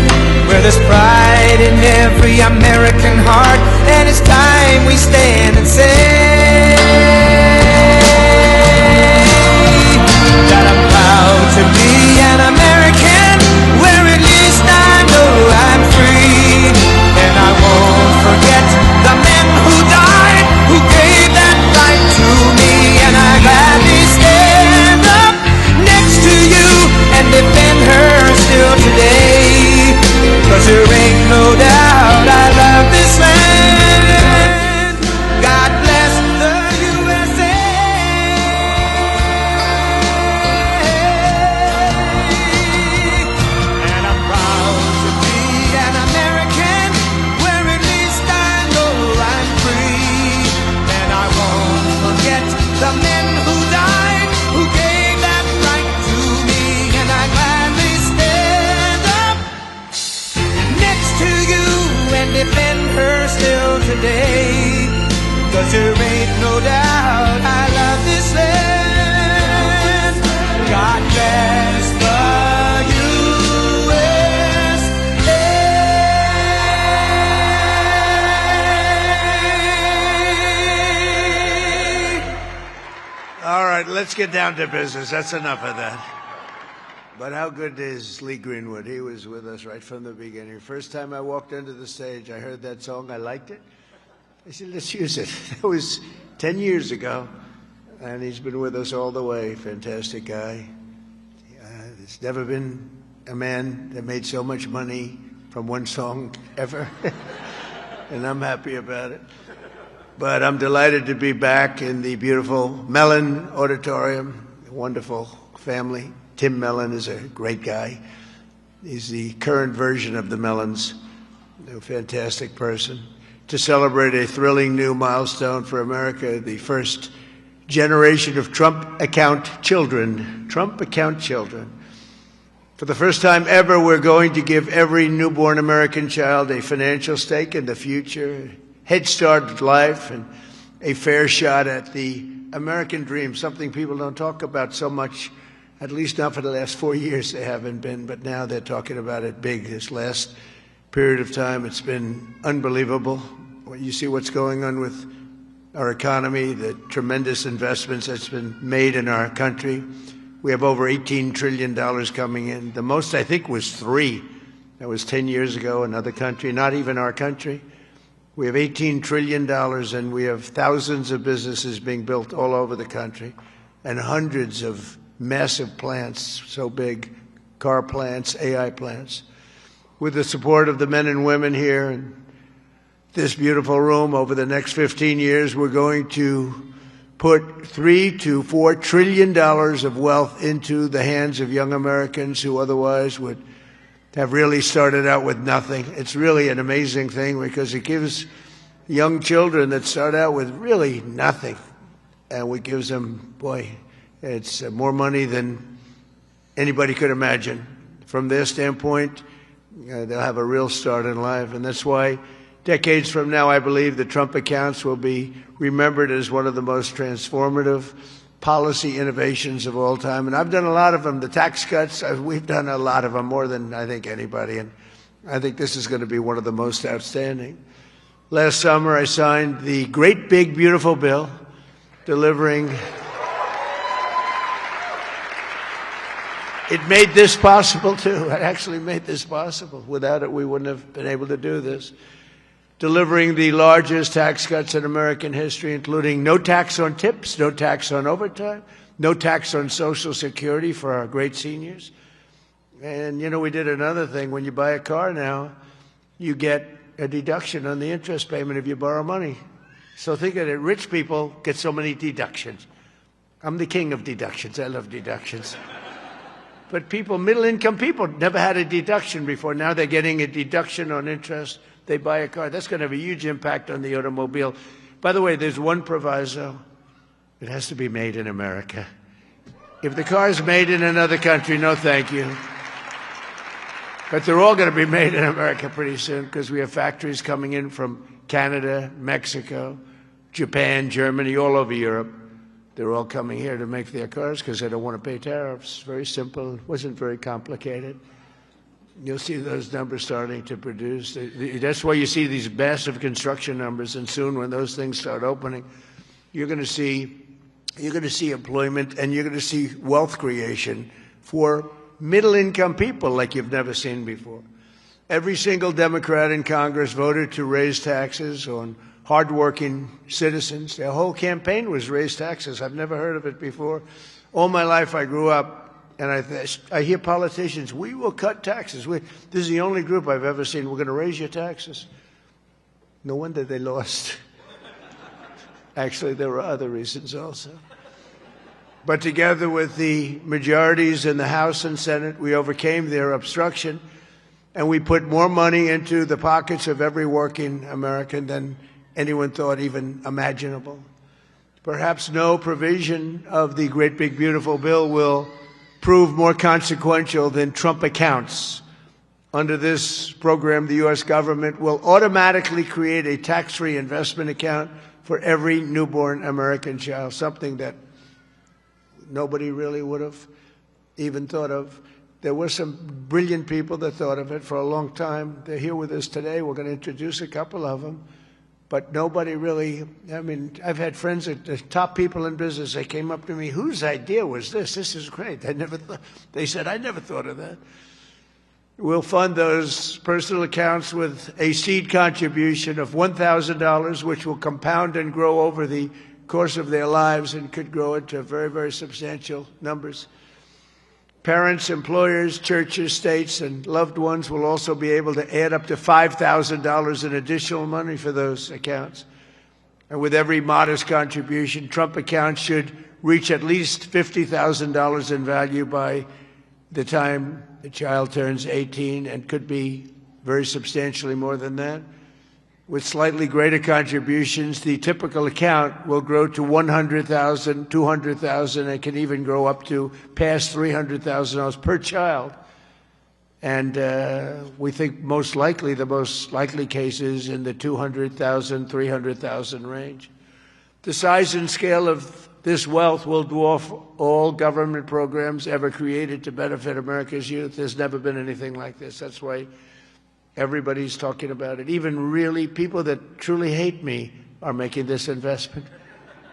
where there's pride in every American heart, and it's time we stand and say that I'm proud to be an American, where at least I know I'm free. And I won't forget the men who died, who gave that right to me. And I gladly stand up next to you and defend her still today. 'Cause there ain't no doubt I love this land. God bless the USA. And I'm proud to be an American, where at least I know I'm free. And I won't forget the men who died, who gave that right to me. And I gladly stand up next to you and defend her still today. 'Cause there ain't no doubt I love this land. God bless the USA. All right, let's get down to business. That's enough of that. But how good is Lee Greenwood? He was with us right from the beginning. First time I walked onto the stage, I heard that song. I liked it. I said, let's use it. That was 10 years ago, and he's been with us all the way. Fantastic guy. There's never been a man that made so much money from one song ever, and I'm happy about it. But I'm delighted to be back in the beautiful Mellon Auditorium, a wonderful family. Tim Mellon is a great guy. He's the current version of the Mellons, a fantastic person. To celebrate a thrilling new milestone for America, the first generation of Trump account children. Trump account children. For the first time ever, we're going to give every newborn American child a financial stake in the future, head start at life, and a fair shot at the American dream, something people don't talk about so much, at least not for the last 4 years they haven't been, but now they're talking about it big. This last period of time, it's been unbelievable. You see what's going on with our economy, the tremendous investments that's been made in our country. We have over $18 trillion coming in. The most, I think, was 3. That was 10 years ago, another country, not even our country. We have $18 trillion, and we have thousands of businesses being built all over the country, and hundreds of massive plants, so big, car plants, AI plants. With the support of the men and women here in this beautiful room, over the next 15 years, we're going to put $3 to $4 trillion of wealth into the hands of young Americans who otherwise would have really started out with nothing. It's really an amazing thing because it gives young children that start out with really nothing, and it gives them, boy, it's more money than anybody could imagine. From their standpoint, they'll have a real start in life, and that's why decades from now, I believe the Trump accounts will be remembered as one of the most transformative policy innovations of all time. And I've done a lot of them. The tax cuts, we've done a lot of them, more than I think anybody. And I think this is going to be one of the most outstanding. Last summer, I signed the great, big, beautiful bill delivering. It made this possible, too. It actually made this possible. Without it, we wouldn't have been able to do this. Delivering the largest tax cuts in American history, including no tax on tips, no tax on overtime, no tax on Social Security for our great seniors. And, you know, we did another thing. When you buy a car now, you get a deduction on the interest payment if you borrow money. So think of it. Rich people get so many deductions. I'm the king of deductions. I love deductions. But people, middle-income people, never had a deduction before. Now they're getting a deduction on interest. They buy a car. That's going to have a huge impact on the automobile. By the way, there's one proviso. It has to be made in America. If the car is made in another country, no thank you. But they're all going to be made in America pretty soon because we have factories coming in from Canada, Mexico, Japan, Germany, all over Europe. They're all coming here to make their cars because they don't want to pay tariffs. Very simple. It wasn't very complicated. You'll see those numbers starting to produce. That's why you see these massive construction numbers, and soon when those things start opening, you're going to see employment and you're going to see wealth creation for middle-income people like you've never seen before. Every single Democrat in Congress voted to raise taxes on hardworking citizens. Their whole campaign was raise taxes. I've never heard of it before. All my life I grew up, and I hear politicians, we will cut taxes. This is the only group I've ever seen, we're going to raise your taxes. No wonder they lost. Actually, there were other reasons also. But together with the majorities in the House and Senate, we overcame their obstruction, and we put more money into the pockets of every working American than anyone thought even imaginable. Perhaps no provision of the great, big, beautiful bill will prove more consequential than Trump accounts. Under this program, the U.S. government will automatically create a tax-free investment account for every newborn American child, something that nobody really would have even thought of. There were some brilliant people that thought of it for a long time. They're here with us today. We're going to introduce a couple of them. But nobody really, I mean, I've had friends at the top people in business. They came up to me, whose idea was this? This is great. They said, I never thought of that. We'll fund those personal accounts with a seed contribution of $1,000, which will compound and grow over the course of their lives and could grow into very, very substantial numbers. Parents, employers, churches, states, and loved ones will also be able to add up to $5,000 in additional money for those accounts. And with every modest contribution, Trump accounts should reach at least $50,000 in value by the time the child turns 18, and could be very substantially more than that. With slightly greater contributions, the typical account will grow to $100,000, $200,000, and can even grow up to past $300,000 per child. And we think the most likely cases in the $200,000, $300,000 range. The size and scale of this wealth will dwarf all government programs ever created to benefit America's youth. There's never been anything like this. That's why everybody's talking about it. Even really people that truly hate me are making this investment.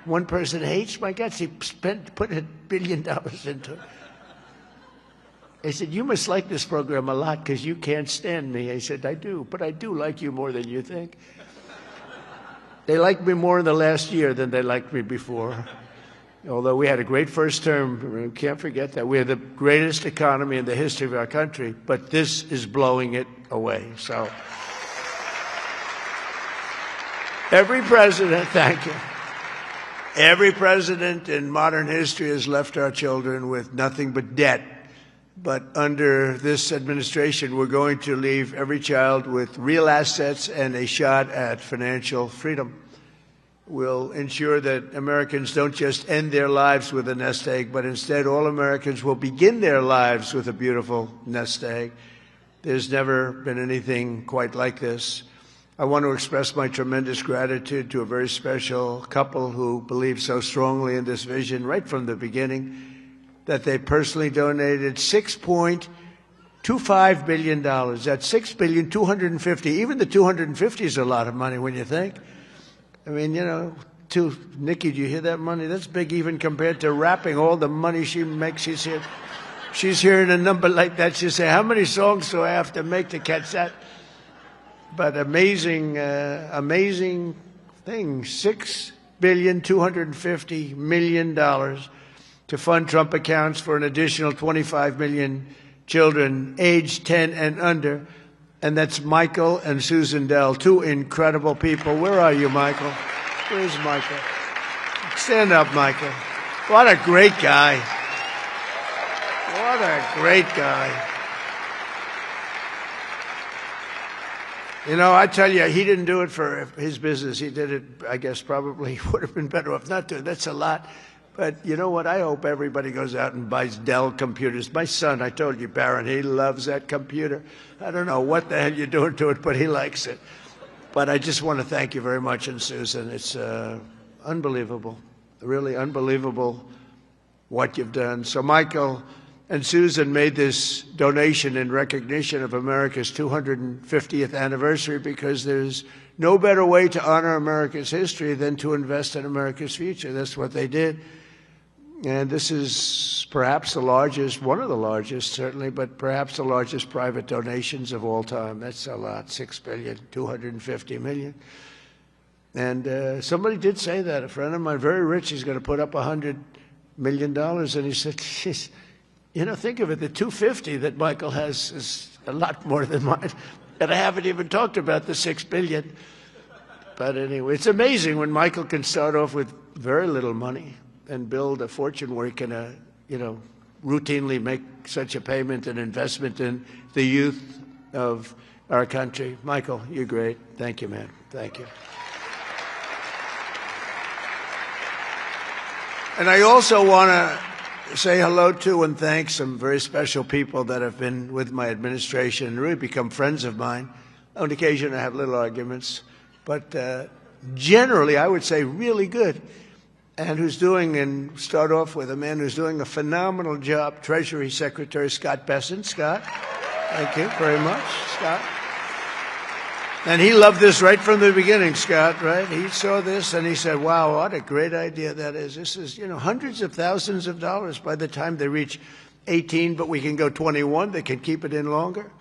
One person hates my guts. He put $1 billion into it. I said, you must like this program a lot because you can't stand me. I said, I do, but I do like you more than you think. They liked me more in the last year than they liked me before. Although we had a great first term, we can't forget that. We had the greatest economy in the history of our country, but this is blowing it away. So every president, thank you. Every president in modern history has left our children with nothing but debt. But under this administration, we're going to leave every child with real assets and a shot at financial freedom. We'll ensure that Americans don't just end their lives with a nest egg, but instead all Americans will begin their lives with a beautiful nest egg. There's never been anything quite like this. I want to express my tremendous gratitude to a very special couple who believed so strongly in this vision right from the beginning that they personally donated $6.25 billion. That's $6,250,000,000. Even the 250 is a lot of money when you think. I mean, you know, Nikki, do you hear that money? That's big even compared to rapping, all the money she makes. She's hearing a number like that. She'll say, how many songs do I have to make to catch that? But amazing thing, $6,250,000,000 to fund Trump accounts for an additional 25 million children aged 10 and under. And that's Michael and Susan Dell, two incredible people. Where are you, Michael? Where's Michael? Stand up, Michael. What a great guy. What a great guy. You know, I tell you, he didn't do it for his business. He did it, I guess, probably would have been better off not to. That's a lot. But you know what? I hope everybody goes out and buys Dell computers. My son, I told you, Barron, he loves that computer. I don't know what the hell you're doing to it, but he likes it. But I just want to thank you very much, and Susan. It's unbelievable, really unbelievable what you've done. So Michael and Susan made this donation in recognition of America's 250th anniversary because there's no better way to honor America's history than to invest in America's future. That's what they did. And this is perhaps the largest, one of the largest certainly, but perhaps the largest private donations of all time. That's a lot, $6,250,000,000. And somebody did say that. A friend of mine, very rich, he's going to put up $100 million. And he said, geez, you know, think of it, the 250 that Michael has is a lot more than mine. And I haven't even talked about the $6 billion. But anyway, it's amazing when Michael can start off with very little money and build a fortune where he can, routinely make such a payment and investment in the youth of our country. Michael, you're great. Thank you, man. Thank you. And I also want to say hello to and thank some very special people that have been with my administration and really become friends of mine. On occasion, I have little arguments, but generally, I would say really good. And and start off with a man who's doing a phenomenal job, Treasury Secretary Scott Bessent. Scott, thank you very much, Scott. And he loved this right from the beginning, Scott, right? He saw this and he said, wow, what a great idea that is. This is, hundreds of thousands of dollars by the time they reach 18, but we can go 21. They can keep it in longer.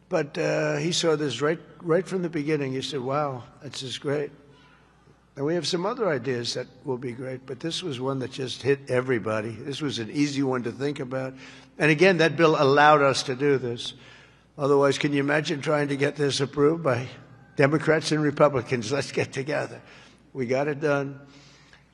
But he saw this right from the beginning. He said, wow, this is great. And we have some other ideas that will be great, but this was one that just hit everybody. This was an easy one to think about. And again, that bill allowed us to do this. Otherwise, can you imagine trying to get this approved by Democrats and Republicans? Let's get together. We got it done.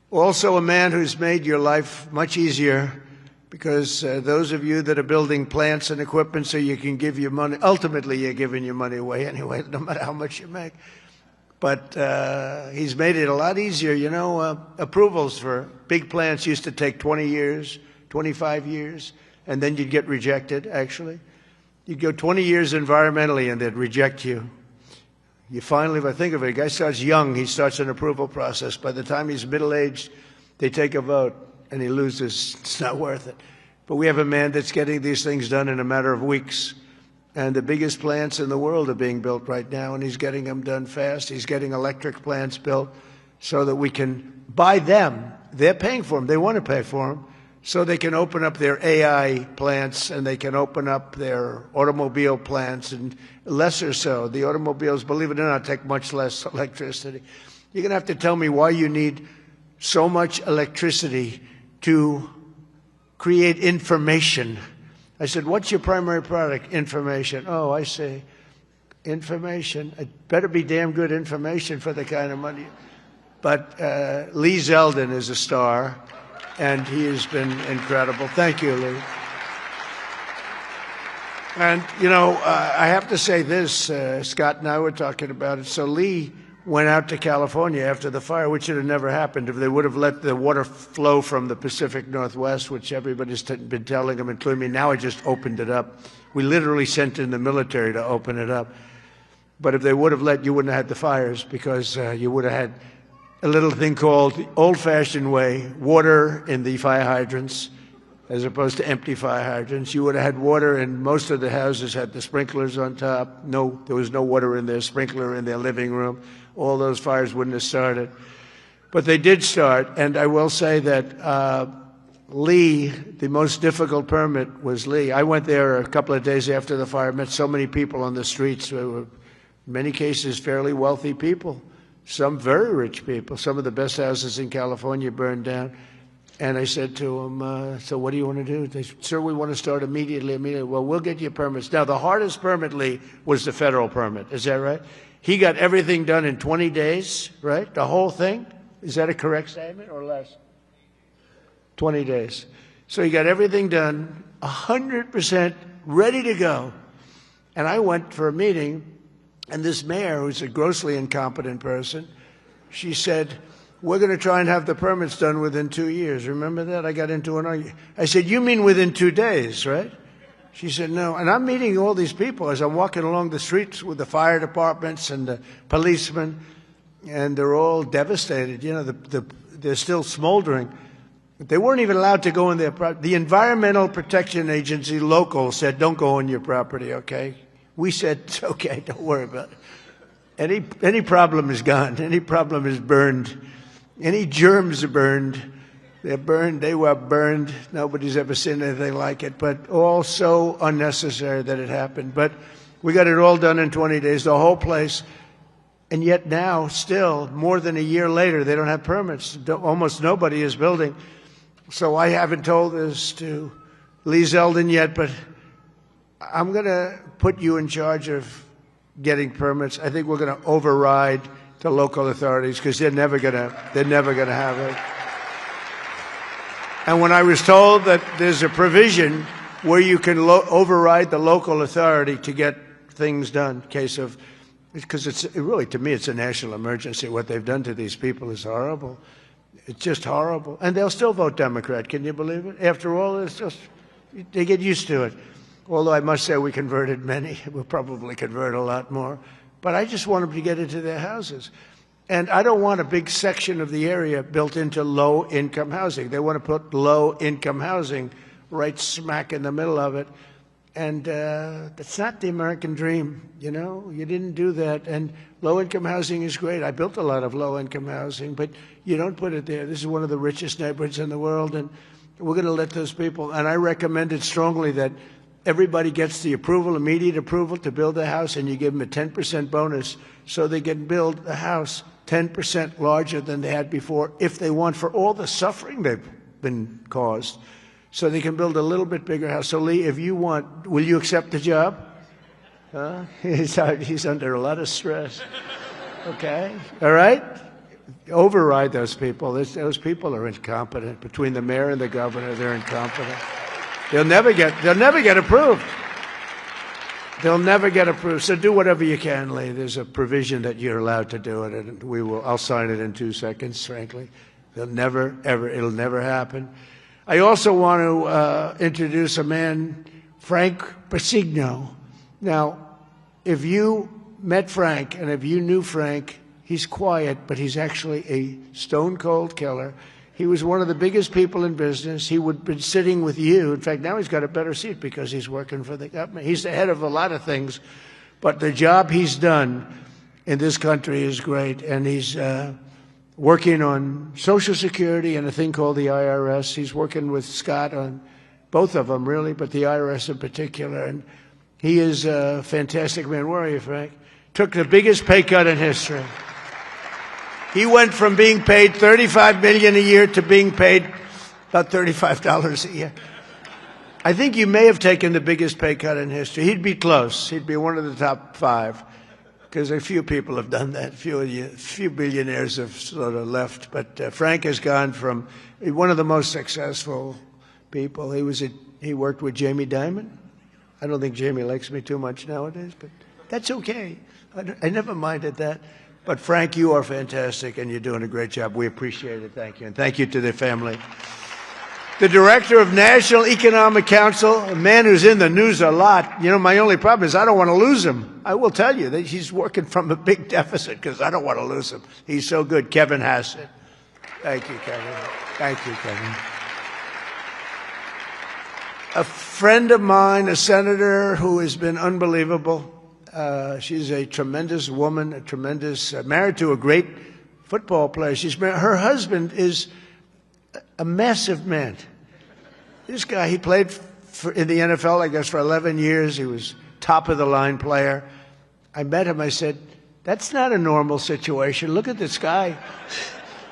Also, a man who's made your life much easier because those of you that are building plants and equipment so you can give your money, ultimately you're giving your money away anyway, no matter how much you make. But he's made it a lot easier. Approvals for big plants used to take 20 years, 25 years, and then you'd get rejected, actually. You'd go 20 years environmentally and they'd reject you. You finally, if I think of it, a guy starts young, he starts an approval process. By the time he's middle-aged, they take a vote and he loses. It's not worth it. But we have a man that's getting these things done in a matter of weeks. And the biggest plants in the world are being built right now, and he's getting them done fast. He's getting electric plants built so that we can buy them. They're paying for them. They want to pay for them so they can open up their AI plants and they can open up their automobile plants, and lesser so. The automobiles, believe it or not, take much less electricity. You're going to have to tell me why you need so much electricity to create information. I said, what's your primary product? Information. Oh, I see. Information. It better be damn good information for the kind of money. But Lee Zeldin is a star, and he has been incredible. Thank you, Lee. And, I have to say this. Scott and I were talking about it. So Lee went out to California after the fire, which would have never happened if they would have let the water flow from the Pacific Northwest, which everybody's been telling them, including me. Now I just opened it up. We literally sent in the military to open it up. But if they would have let, you wouldn't have had the fires, because you would have had a little thing called the old-fashioned way, water in the fire hydrants, as opposed to empty fire hydrants. You would have had water, and most of the houses had the sprinklers on top. No, there was no water in their sprinkler in their living room. All those fires wouldn't have started. But they did start, and I will say that Lee, the most difficult permit was Lee. I went there a couple of days after the fire, met so many people on the streets. There were, in many cases, fairly wealthy people, some very rich people. Some of the best houses in California burned down. And I said to him, so what do you want to do? They said, sir, we want to start immediately. Well, we'll get you permits. Now, the hardest permit, Lee, was the federal permit. Is that right? He got everything done in 20 days, right? The whole thing? Is that a correct statement or less? 20 days. So he got everything done, 100% ready to go. And I went for a meeting, and this mayor, who's a grossly incompetent person, she said, we're going to try and have the permits done within 2 years. Remember that? I got into an argument. I said, you mean within 2 days, right? She said, no. And I'm meeting all these people as I'm walking along the streets with the fire departments and the policemen, and they're all devastated. They're still smoldering. They weren't even allowed to go in their property. The Environmental Protection Agency local said, don't go on your property, okay? We said, it's okay, don't worry about it. Any problem is gone. Any problem is burned. Any germs are burned. They're burned. They were burned. Nobody's ever seen anything like it, but all so unnecessary that it happened. But we got it all done in 20 days, the whole place. And yet now, still, more than a year later, they don't have permits. Almost nobody is building. So I haven't told this to Lee Zeldin yet, but I'm going to put you in charge of getting permits. I think we're going to override the local authorities, because they're never going to have it. And when I was told that there's a provision where you can override the local authority to get things done, because it's really, to me, it's a national emergency. What they've done to these people is horrible. It's just horrible. And they'll still vote Democrat. Can you believe it? After all, it's just, they get used to it. Although I must say we converted many. We'll probably convert a lot more. But I just want them to get into their houses. And I don't want a big section of the area built into low-income housing. They want to put low-income housing right smack in the middle of it. And that's not the American dream, you didn't do that. And low-income housing is great. I built a lot of low-income housing, but you don't put it there. This is one of the richest neighborhoods in the world, and we're going to let those people. And I recommended strongly that everybody gets the immediate approval to build a house, and you give them a 10% bonus so they can build a house 10% larger than they had before, if they want, for all the suffering they've been caused. So they can build a little bit bigger house. So, Lee, if you want, will you accept the job? He's under a lot of stress. Okay? All right? Override those people. Those people are incompetent. Between the mayor and the governor, they're incompetent. They'll never get approved. They'll never get approved. So do whatever you can, Lee. There's a provision that you're allowed to do it, and I'll sign it in 2 seconds, frankly. It'll never happen. I also want to introduce a man, Frank Pasigno. Now, if you met Frank, and if you knew Frank, he's quiet, but he's actually a stone-cold killer. He was one of the biggest people in business. He would have been sitting with you. In fact, now he's got a better seat because he's working for the government. He's the head of a lot of things, but the job he's done in this country is great, and he's working on Social Security and a thing called the IRS. He's working with Scott on both of them, really, but the IRS in particular, and he is a fantastic man. Where are you, Frank? Took the biggest pay cut in history. He went from being paid $35 million a year to being paid about $35 a year. I think you may have taken the biggest pay cut in history. He'd be close. He'd be one of the top 5. because a few people have done that. Few billionaires have sort of left. But Frank has gone from one of the most successful people. He worked with Jamie Dimon. I don't think Jamie likes me too much nowadays, but that's okay. I never minded that. But Frank, you are fantastic, and you're doing a great job. We appreciate it. Thank you. And thank you to the family. The director of National Economic Council, a man who's in the news a lot. You know, my only problem is I don't want to lose him. I will tell you that he's working from a big deficit because I don't want to lose him. He's so good. Kevin Hassett. Thank you, Kevin. Thank you, Kevin. A friend of mine, a senator who has been unbelievable. She's a tremendous woman, married to a great football player. Her husband is a massive man. This guy, he played in the NFL, I guess, for 11 years. He was top-of-the-line player. I met him. I said, that's not a normal situation. Look at this guy.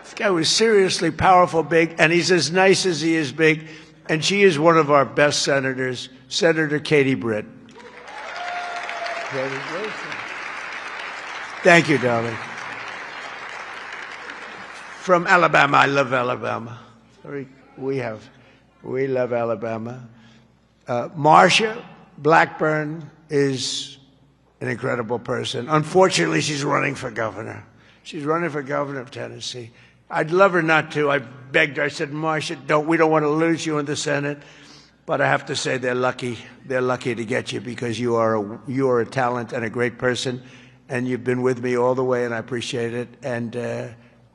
This guy was seriously powerful, big, and he's as nice as he is big. And she is one of our best senators, Senator Katie Britt. Thank you, darling. From Alabama. I love Alabama. We love Alabama. Marsha Blackburn is an incredible person. Unfortunately, she's running for governor. She's running for governor of Tennessee. I'd love her not to. I begged her. I said, Marsha, we don't want to lose you in the Senate. But I have to say they're lucky. They're lucky to get you because you are a talent and a great person. And you've been with me all the way, and I appreciate it. And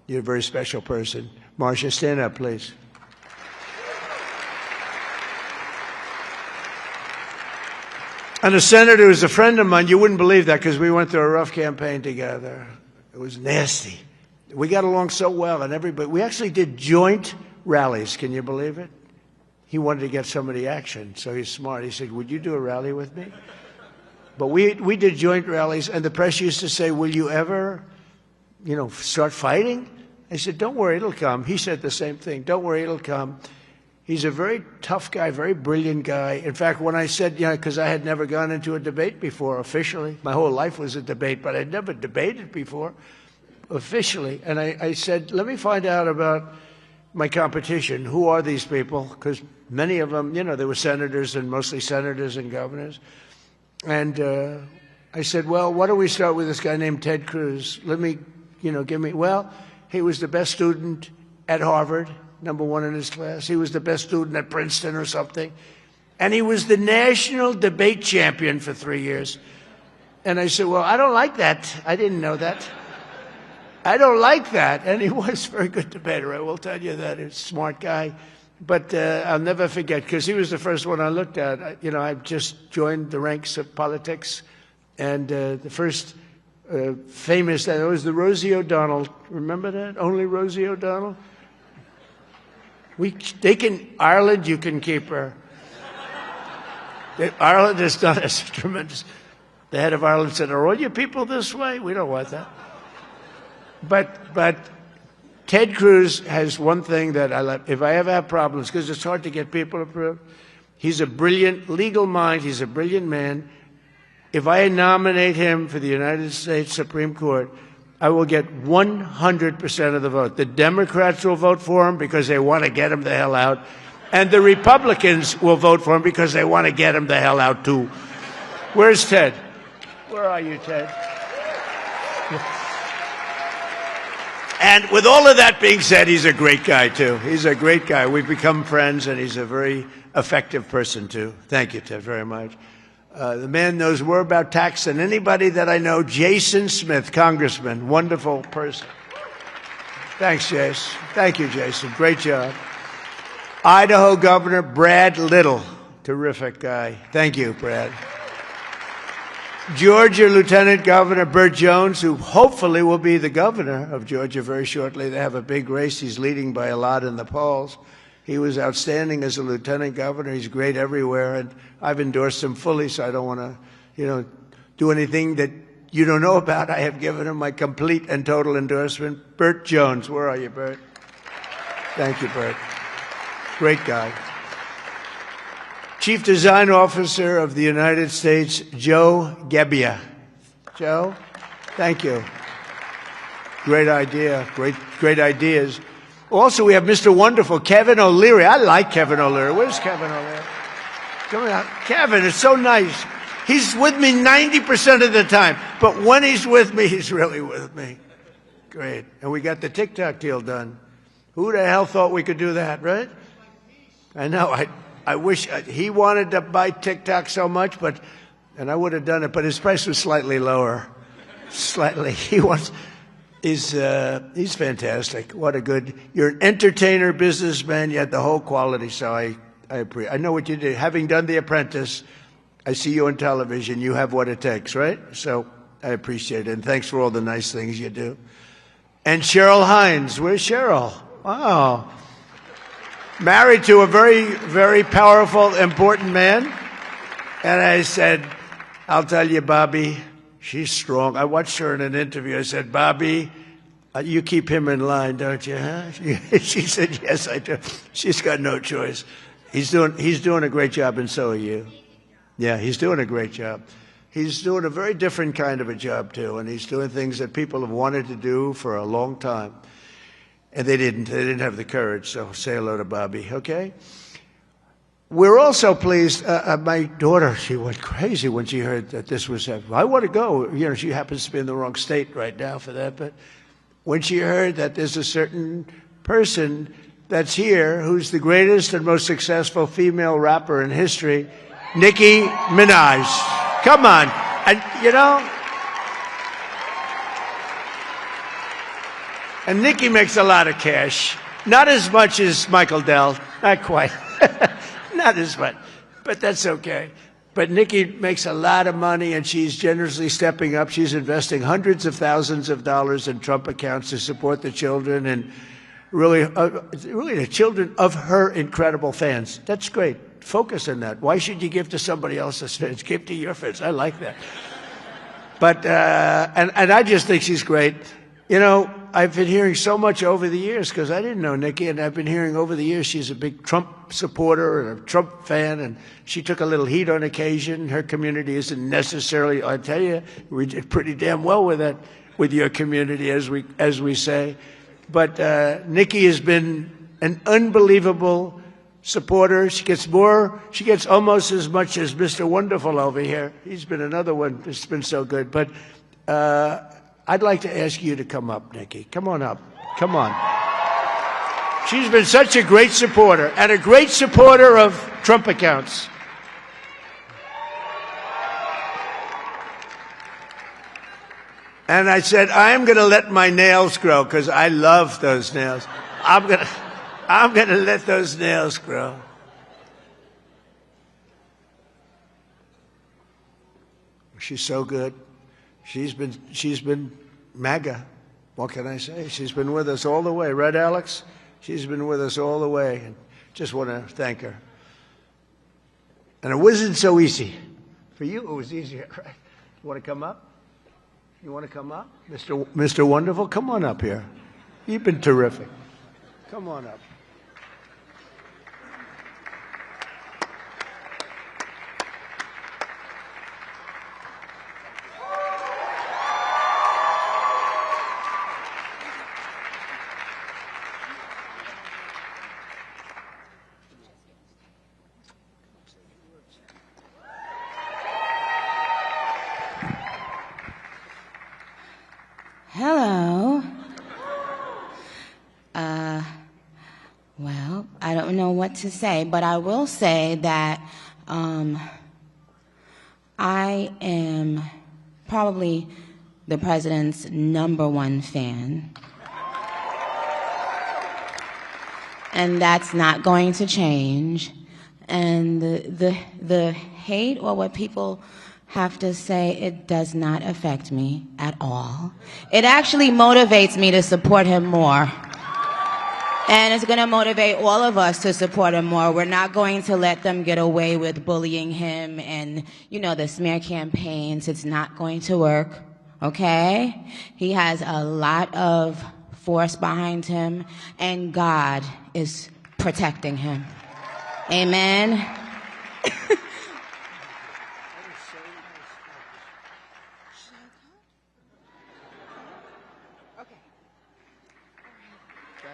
you're a very special person. Marsha, stand up, please. And a senator who's a friend of mine, you wouldn't believe that because we went through a rough campaign together. It was nasty. We got along so well, and we actually did joint rallies. Can you believe it? He wanted to get some of the action, so he's smart. He said, would you do a rally with me? But we did joint rallies, and the press used to say, will you ever, start fighting? I said, don't worry, it'll come. He said the same thing. Don't worry, it'll come. He's a very tough guy, very brilliant guy. In fact, when I said, because I had never gone into a debate before officially. My whole life was a debate, but I'd never debated before officially. And I said, let me find out about my competition. Who are these people? Because many of them, they were senators and mostly senators and governors. And I said, well, why don't we start with this guy named Ted Cruz? Well, he was the best student at Harvard, #1 in his class. He was the best student at Princeton or something. And he was the national debate champion for 3 years. And I said, well, I don't like that. I didn't know that. I don't like that. And he was a very good debater, I will tell you that. He's a smart guy. But I'll never forget, because he was the first one I looked at. I just joined the ranks of politics. And the first famous, that was the Rosie O'Donnell. Remember that? Only Rosie O'Donnell? Ireland, you can keep her. Ireland has done us tremendous. The head of Ireland said, are all your people this way? We don't want that. But Ted Cruz has one thing that I love. If I ever have problems, because it's hard to get people approved, he's a brilliant legal mind. He's a brilliant man. If I nominate him for the United States Supreme Court, I will get 100% of the vote. The Democrats will vote for him because they want to get him the hell out. And the Republicans will vote for him because they want to get him the hell out, too. Where's Ted? Where are you, Ted? And with all of that being said, he's a great guy, too. He's a great guy. We've become friends, and he's a very effective person, too. Thank you, Ted, very much. The man knows more about tax than anybody that I know. Jason Smith, congressman, wonderful person. Thanks, Jason. Thank you, Jason. Great job. Idaho Governor Brad Little, terrific guy. Thank you, Brad. Georgia Lieutenant Governor Burt Jones, who hopefully will be the governor of Georgia very shortly. They have a big race. He's leading by a lot in the polls. He was outstanding as a lieutenant governor. He's great everywhere, and I've endorsed him fully, so I don't want to, do anything that you don't know about. I have given him my complete and total endorsement. Burt Jones, where are you, Burt? Thank you, Burt. Great guy. Chief Design Officer of the United States, Joe Gebbia. Joe, Thank you. Great idea. Great ideas. Also, we have Mr. Wonderful, Kevin O'Leary. I like Kevin O'Leary. Where's Kevin O'Leary? Come on. Kevin, it's so nice. He's with me 90% of the time, but when he's with me, he's really with me. Great. And we got the TikTok deal done. Who the hell thought we could do that, right? I know. I wish he wanted to buy TikTok so much, and I would have done it, but his price was slightly lower. Slightly. He's fantastic. What a good, you're an entertainer, businessman, you had the whole quality, so I know what you did. Having done The Apprentice, I see you on television, you have what it takes, right? So I appreciate it, and thanks for all the nice things you do. And Cheryl Hines, where's Cheryl? Wow. Married to a very, very powerful, important man. And I said, I'll tell you, Bobby, she's strong. I watched her in an interview. I said, Bobby, you keep him in line, don't you, huh? She said, yes, I do. She's got no choice. He's doing a great job, and so are you. Yeah, he's doing a great job. He's doing a very different kind of a job, too, and he's doing things that people have wanted to do for a long time. And they didn't have the courage, so say hello to Bobby, okay? We're also pleased, my daughter, she went crazy when she heard that this was happening. I want to go. You know, she happens to be in the wrong state right now for that, but when she heard that there's a certain person that's here who's the greatest and most successful female rapper in history, Nicki Minaj. Come on. And, you know, and Nicki makes a lot of cash. Not as much as Michael Dell. Not quite. Not as much. But that's okay. But Nicki makes a lot of money, and she's generously stepping up. She's investing hundreds of thousands of dollars in Trump accounts to support the children and really the children of her incredible fans. That's great. Focus on that. Why should you give to somebody else's fans? Give to your fans. I like that. But and I just think she's great. You know, I've been hearing so much over the years, because I didn't know Nicki, and I've been hearing over the years she's a big Trump supporter and a Trump fan, and she took a little heat on occasion. Her community isn't necessarily, I tell you, we did pretty damn well with that, with your community, as we say. But Nicki has been an unbelievable supporter. She gets almost as much as Mr. Wonderful over here. He's been another one that's been so good. But I'd like to ask you to come up, Nicki. Come on up. Come on. She's been such a great supporter, and a great supporter of Trump accounts. And I said, I'm going to let my nails grow, because I love those nails. I'm going to let those nails grow. She's so good. She's been MAGA. What can I say? She's been with us all the way. Right, Alex? She's been with us all the way. And just want to thank her. And it wasn't so easy. For you, it was easier, right? You want to come up? You want to come up? Mr. Wonderful, come on up here. You've been terrific. Come on up. Hello. Well, I don't know what to say, but I will say that I am probably the president's #1 fan. And that's not going to change. And the hate, or what people have to say, it does not affect me at all. It actually motivates me to support him more. And it's going to motivate all of us to support him more. We're not going to let them get away with bullying him and, you know, the smear campaigns. It's not going to work, okay? He has a lot of force behind him, and God is protecting him. Amen.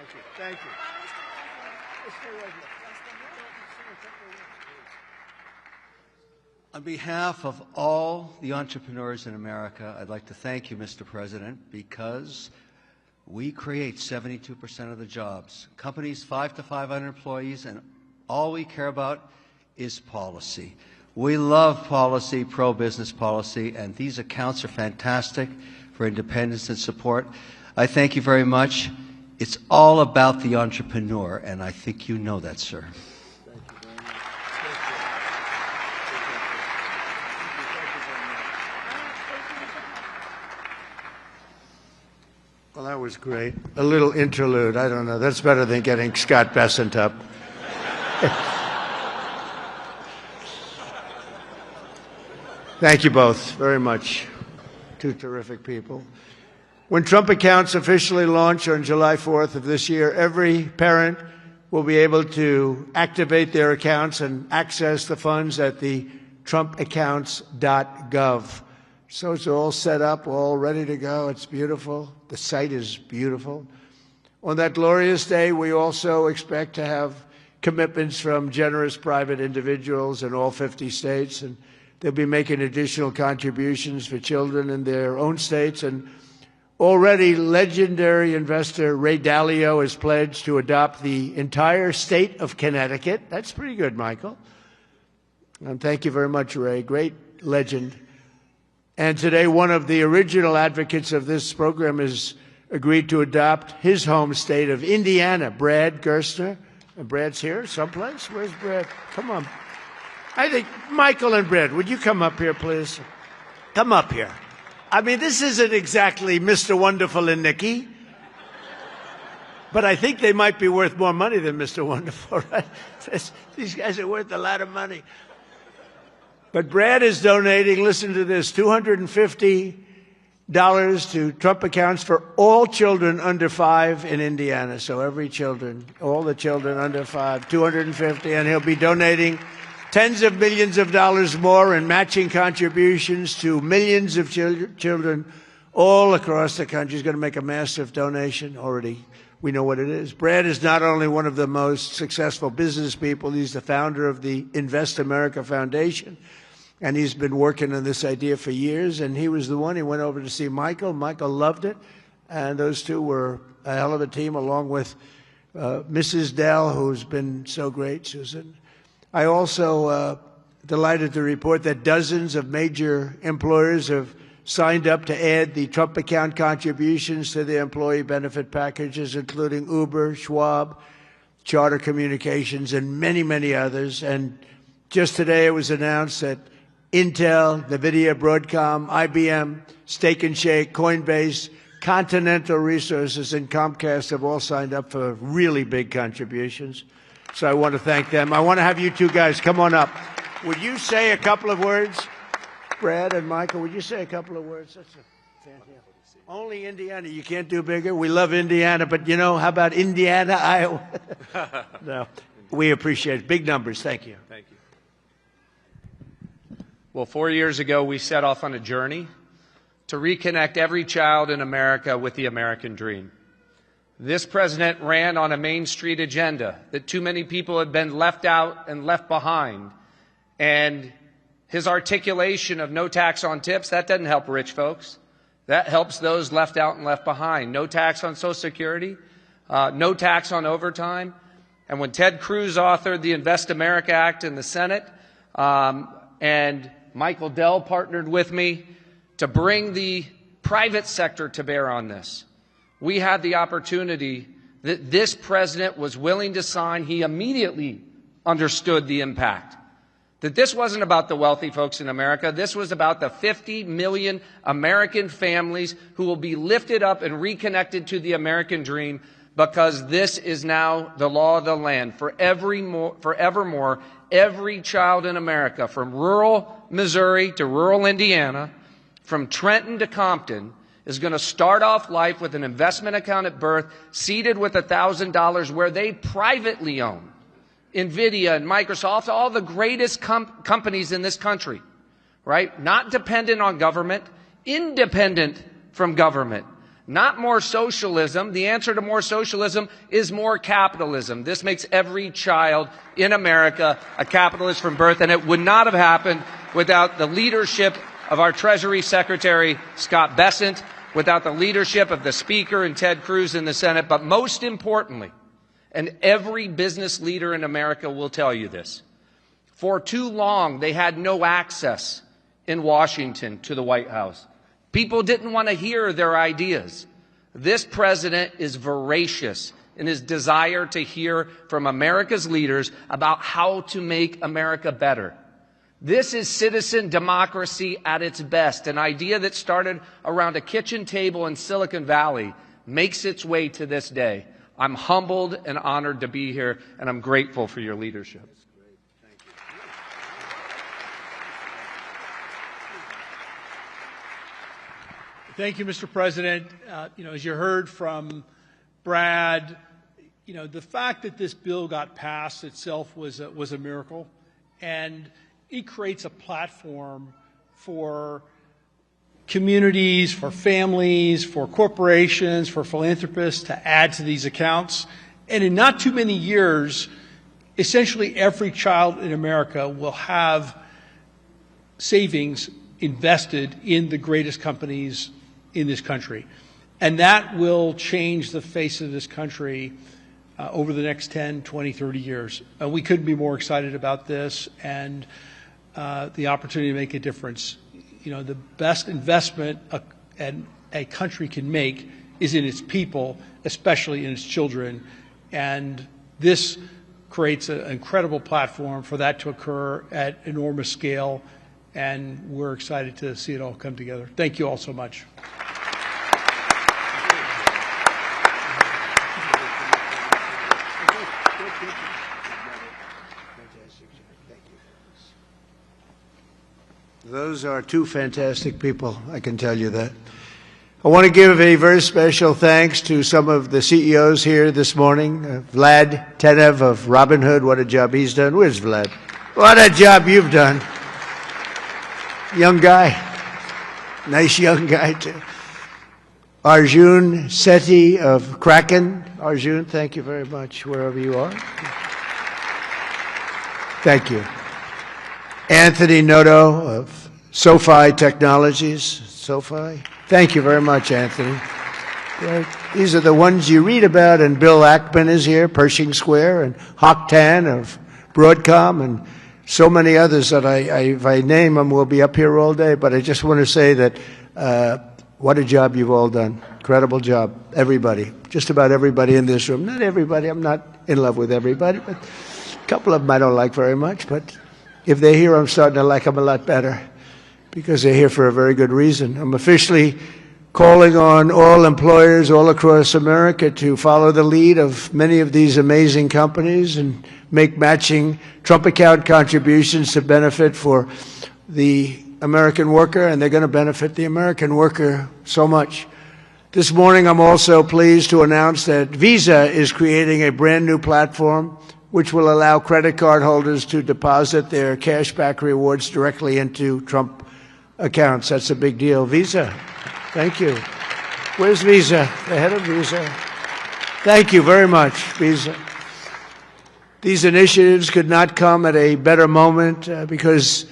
Thank you. Thank you. On behalf of all the entrepreneurs in America, I'd like to thank you, Mr. President, because we create 72% of the jobs. Companies 5 to 500 employees, and all we care about is policy. We love policy, pro-business policy, and these accounts are fantastic for independence and support. I thank you very much. It's all about the entrepreneur, and I think you know that, sir. Well, that was great. A little interlude. I don't know. That's better than getting Scott Bessent up. Thank you both very much. Two terrific people. When Trump accounts officially launch on July 4th of this year, every parent will be able to activate their accounts and access the funds at the trumpaccounts.gov. So it's all set up, all ready to go. It's beautiful. The site is beautiful. On that glorious day, we also expect to have commitments from generous private individuals in all 50 states, and they'll be making additional contributions for children in their own states. And already legendary investor Ray Dalio has pledged to adopt the entire state of Connecticut. That's pretty good, Michael. And thank you very much, Ray. Great legend. And today, one of the original advocates of this program has agreed to adopt his home state of Indiana, Brad Gerstner. And Brad's here someplace? Where's Brad? Come on. I think Michael and Brad, would you come up here, please? Come up here. I mean, this isn't exactly Mr. Wonderful and Nikki, but I think they might be worth more money than Mr. Wonderful, right? These guys are worth a lot of money. But Brad is donating, listen to this, $250 to Trump accounts for all children under 5 in Indiana. So every children, all the children under 5, $250, and he'll be donating tens of millions of dollars more in matching contributions to millions of children all across the country. He's going to make a massive donation already. We know what it is. Brad is not only one of the most successful business people, he's the founder of the Invest America Foundation. And he's been working on this idea for years, and he was the one. He went over to see Michael. Michael loved it, and those two were a hell of a team, along with Mrs. Dell, who's been so great, Susan. I also delighted to report that dozens of major employers have signed up to add the Trump account contributions to their employee benefit packages, including Uber, Schwab, Charter Communications, and many, many others. And just today it was announced that Intel, NVIDIA, Broadcom, IBM, Steak and Shake, Coinbase, Continental Resources, and Comcast have all signed up for really big contributions. So I want to thank them. I want to have you two guys come on up. Would you say a couple of words? Brad and Michael, would you say a couple of words? That's a fantastic. Only Indiana. You can't do bigger. We love Indiana, but you know, how about Indiana, Iowa? No, we appreciate it. Big numbers. Thank you. Thank you. Well, 4 years ago, we set off on a journey to reconnect every child in America with the American dream. This president ran on a Main Street agenda that too many people had been left out and left behind. And his articulation of no tax on tips, that doesn't help rich folks. That helps those left out and left behind. No tax on Social Security, no tax on overtime. And when Ted Cruz authored the Invest America Act in the Senate, and Michael Dell partnered with me to bring the private sector to bear on this, we had the opportunity that this president was willing to sign. He immediately understood the impact. That this wasn't about the wealthy folks in America. This was about the 50 million American families who will be lifted up and reconnected to the American dream, because this is now the law of the land. Forevermore, every child in America, from rural Missouri to rural Indiana, from Trenton to Compton, is going to start off life with an investment account at birth, seeded with $1,000, where they privately own NVIDIA and Microsoft, all the greatest companies in this country, right? Not dependent on government, independent from government. Not more socialism. The answer to more socialism is more capitalism. This makes every child in America a capitalist from birth, and it would not have happened without the leadership of our Treasury Secretary, Scott Bessent, without the leadership of the Speaker and Ted Cruz in the Senate, but most importantly, and every business leader in America will tell you this, for too long they had no access in Washington to the White House. People didn't want to hear their ideas. This president is voracious in his desire to hear from America's leaders about how to make America better. This is citizen democracy at its best. An idea that started around a kitchen table in Silicon Valley makes its way to this day. I'm humbled and honored to be here, and I'm grateful for your leadership. Thank you, Mr. President. As you heard from Brad, the fact that this bill got passed itself was a miracle, and it creates a platform for communities, for families, for corporations, for philanthropists to add to these accounts. And in not too many years, essentially every child in America will have savings invested in the greatest companies in this country. And that will change the face of this country over the next 10, 20, 30 years. We couldn't be more excited about this and the opportunity to make a difference. The best investment a country can make is in its people, especially in its children. And this creates an incredible platform for that to occur at enormous scale. And we're excited to see it all come together. Thank you all so much. Those are two fantastic people, I can tell you that. I want to give a very special thanks to some of the CEOs here this morning. Vlad Tenev of Robinhood, what a job he's done. Where's Vlad? What a job you've done. Young guy. Nice young guy, too. Arjun Sethi of Kraken. Arjun, thank you very much, wherever you are. Thank you. Anthony Noto of SoFi Technologies. SoFi. Thank you very much, Anthony. These are the ones you read about, and Bill Ackman is here, Pershing Square, and Hock Tan of Broadcom, and so many others that if I name them, we'll be up here all day. But I just want to say that what a job you've all done. Incredible job. Everybody. Just about everybody in this room. Not everybody. I'm not in love with everybody, but a couple of them I don't like very much. But if they're here, I'm starting to like them a lot better because they're here for a very good reason. I'm officially calling on all employers all across America to follow the lead of many of these amazing companies and make matching Trump account contributions to benefit for the American worker, and they're going to benefit the American worker so much. This morning, I'm also pleased to announce that Visa is creating a brand new platform which will allow credit card holders to deposit their cashback rewards directly into Trump accounts. That's a big deal. Visa, thank you. Where's Visa? The head of Visa. Thank you very much, Visa. These initiatives could not come at a better moment because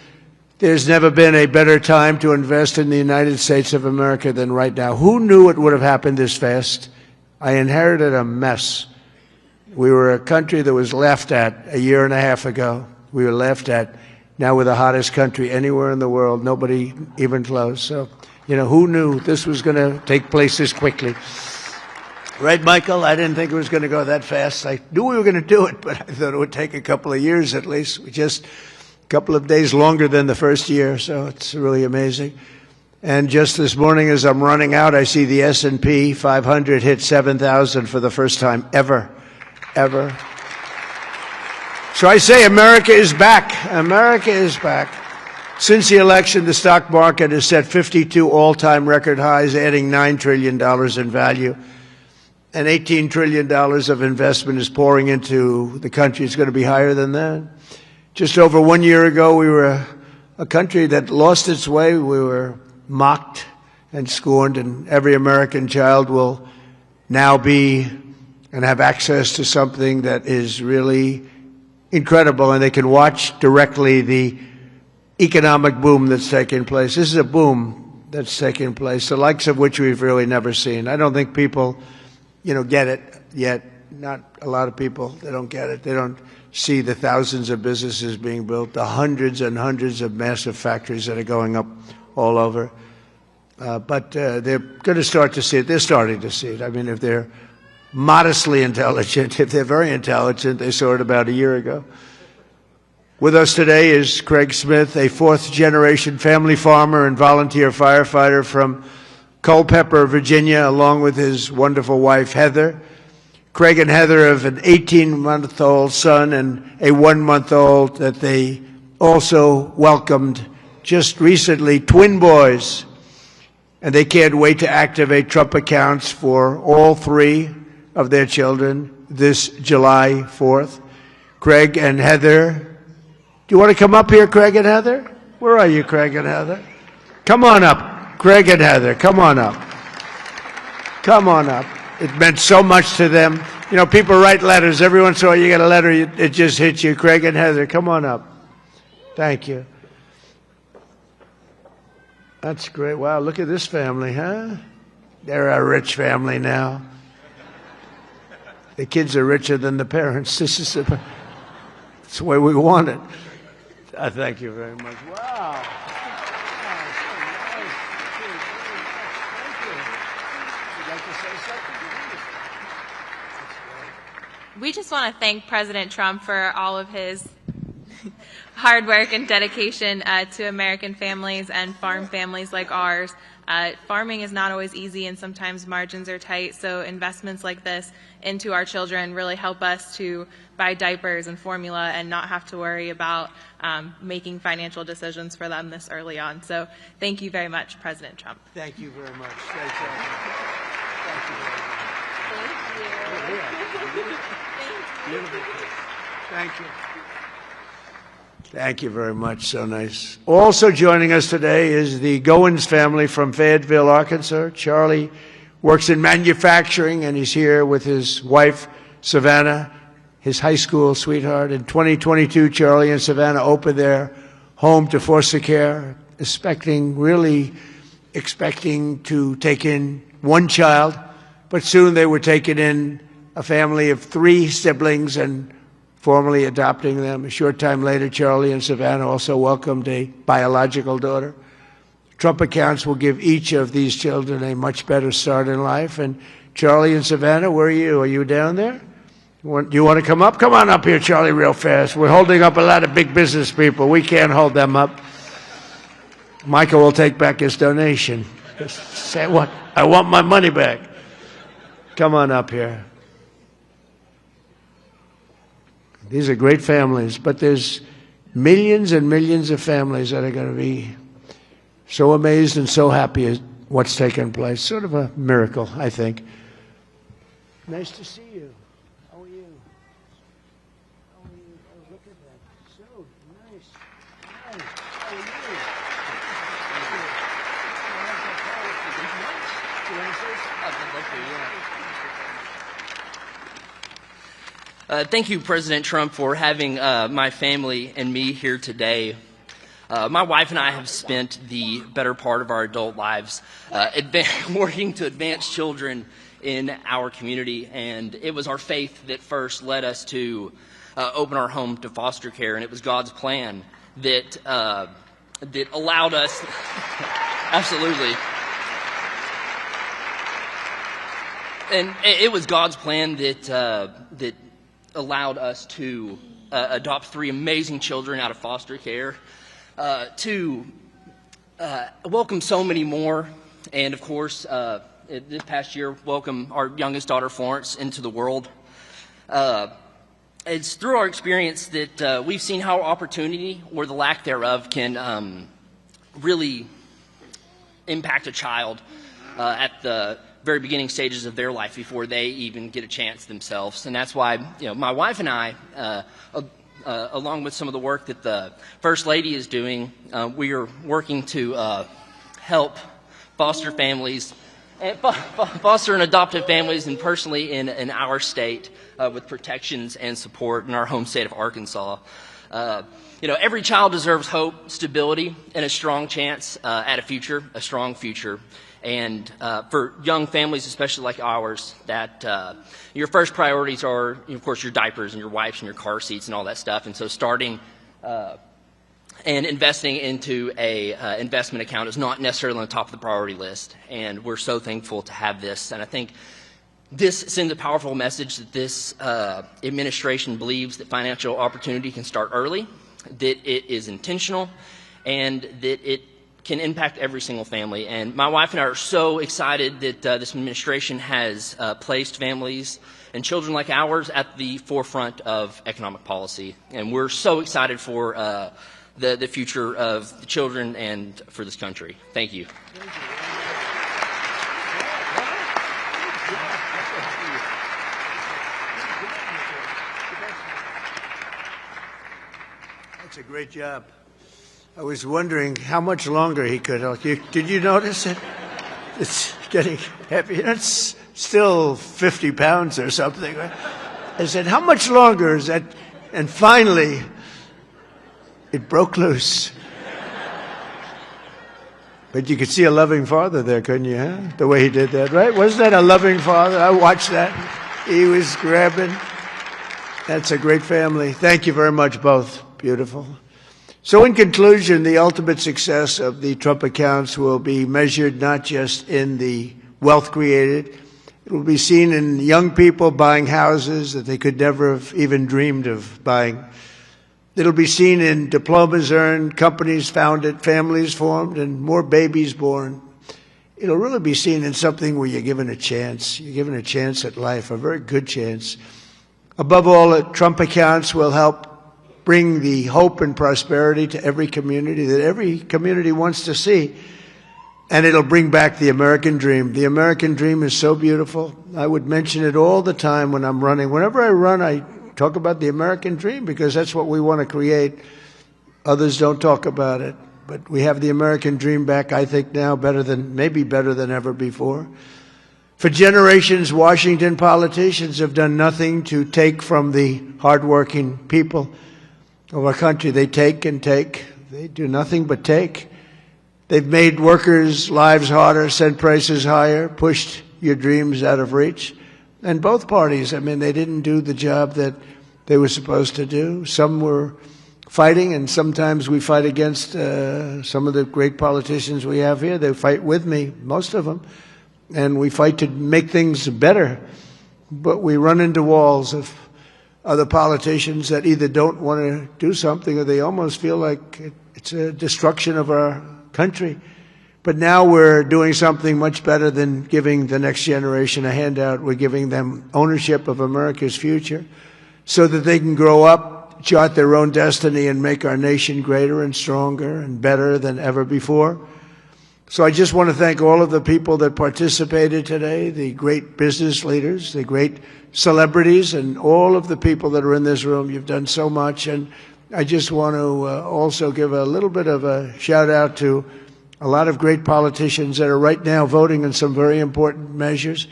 there's never been a better time to invest in the United States of America than right now. Who knew it would have happened this fast? I inherited a mess. We were a country that was laughed at a year and a half ago. We were laughed at. Now we're the hottest country anywhere in the world. Nobody even close. So, who knew this was going to take place this quickly? Right, Michael? I didn't think it was going to go that fast. I knew we were going to do it, but I thought it would take a couple of years at least. Just a couple of days longer than the first year, so it's really amazing. And just this morning as I'm running out, I see the S&P 500 hit 7,000 for the first time ever. So I say America is back. America is back. Since the election, the stock market has set 52 all-time record highs, adding $9 trillion in value. And $18 trillion of investment is pouring into the country. It's going to be higher than that. Just over 1 year ago, we were a country that lost its way. We were mocked and scorned, and every American child will now be and have access to something that is really incredible, and they can watch directly the economic boom that's taking place. This is a boom that's taking place, the likes of which we've really never seen. I don't think people, get it yet. Not a lot of people. They don't get it. They don't see the thousands of businesses being built, the hundreds and hundreds of massive factories that are going up all over. But they're going to start to see it. They're starting to see it. I mean, if they're modestly intelligent, if they're very intelligent, they saw it about a year ago. With us today is Craig Smith, a fourth-generation family farmer and volunteer firefighter from Culpeper, Virginia, along with his wonderful wife, Heather. Craig and Heather have an 18-month-old son and a 1-month-old that they also welcomed just recently, twin boys. And they can't wait to activate Trump accounts for all 3 of their children this July 4th. Craig and Heather, do you want to come up here, Craig and Heather? Where are you, Craig and Heather? Come on up, Craig and Heather, come on up. Come on up. It meant so much to them. People write letters. Every once in a while you get a letter, it just hits you. Craig and Heather, come on up. Thank you. That's great. Wow, look at this family, huh? They're a rich family now. The kids are richer than the parents. That's the way we want it. Thank you very much. Wow. We just want to thank President Trump for all of his hard work and dedication to American families and farm families like ours. Farming is not always easy, and sometimes margins are tight, so investments like this into our children really help us to buy diapers and formula and not have to worry about making financial decisions for them this early on. So thank you very much, President Trump. Thank you very much. Thank you very much. Thank you. Thank you very much. So nice. Also joining us today is the Goins family from Fayetteville, Arkansas. Charlie works in manufacturing, and he's here with his wife, Savannah, his high school sweetheart. In 2022, Charlie and Savannah opened their home to foster care, really expecting to take in 1 child, but soon they were taking in a family of 3 siblings and formally adopting them. A short time later, Charlie and Savannah also welcomed a biological daughter. Trump accounts will give each of these children a much better start in life. And Charlie and Savannah, where are you? Are you down there? Do you want to come up? Come on up here, Charlie, real fast. We're holding up a lot of big business people. We can't hold them up. Michael will take back his donation. Say what? I want my money back. Come on up here. These are great families, but there's millions and millions of families that are going to be so amazed and so happy at what's taken place. Sort of a miracle, I think. Nice to see you. How are you? How are you? Oh, look at that. So nice. Nice. How are you? Thank you, President Trump, for having my family and me here today. My wife and I have spent the better part of our adult lives working to advance children in our community, and it was our faith that first led us to open our home to foster care, and it was God's plan that allowed us absolutely. And it was God's plan that allowed us to adopt 3 amazing children out of foster care, to welcome so many more, and of course, this past year, welcome our youngest daughter, Florence, into the world. It's through our experience that we've seen how opportunity, or the lack thereof, can really impact a child at the very beginning stages of their life before they even get a chance themselves. And that's why, my wife and I, along with some of the work that the First Lady is doing, we are working to help foster families, and foster and adoptive families, and personally in our state with protections and support in our home state of Arkansas. Every child deserves hope, stability, and a strong chance at a future, a strong future. And for young families, especially like ours, that your first priorities are, of course, your diapers and your wipes and your car seats and all that stuff. And so starting and investing into a investment account is not necessarily on the top of the priority list. And we're so thankful to have this. And I think this sends a powerful message that this administration believes that financial opportunity can start early, that it is intentional, and that it can impact every single family. And my wife and I are so excited that this administration has placed families and children like ours at the forefront of economic policy. And we're so excited for the future of the children and for this country. Thank you. That's a great job. I was wondering how much longer he could. Did you notice it? It's getting heavy. It's still 50 pounds or something. Right? I said, how much longer is that? And finally, it broke loose. But you could see a loving father there, couldn't you? Huh? The way he did that, right? Wasn't that a loving father? I watched that. He was grabbing. That's a great family. Thank you very much, both. Beautiful. So in conclusion, the ultimate success of the Trump accounts will be measured not just in the wealth created. It will be seen in young people buying houses that they could never have even dreamed of buying. It'll be seen in diplomas earned, companies founded, families formed, and more babies born. It'll really be seen in something where you're given a chance. You're given a chance at life, a very good chance. Above all, the Trump accounts will help bring the hope and prosperity to every community that every community wants to see. And it'll bring back the American dream. The American dream is so beautiful. I would mention it all the time when I'm running. Whenever I run, I talk about the American dream because that's what we want to create. Others don't talk about it. But we have the American dream back, I think, now maybe better than ever before. For generations, Washington politicians have done nothing to take from the hardworking people of our country. They take and take. They do nothing but take. They've made workers' lives harder, sent prices higher, pushed your dreams out of reach. And both parties, they didn't do the job that they were supposed to do. Some were fighting, and sometimes we fight against some of the great politicians we have here. They fight with me, most of them, and we fight to make things better. But we run into walls of other politicians that either don't want to do something or they almost feel like it's a destruction of our country. But now we're doing something much better than giving the next generation a handout. We're giving them ownership of America's future so that they can grow up, chart their own destiny, and make our nation greater and stronger and better than ever before. So I just want to thank all of the people that participated today, the great business leaders, the great celebrities, and all of the people that are in this room. You've done so much. And I just want to also give a little bit of a shout out to a lot of great politicians that are right now voting on some very important measures,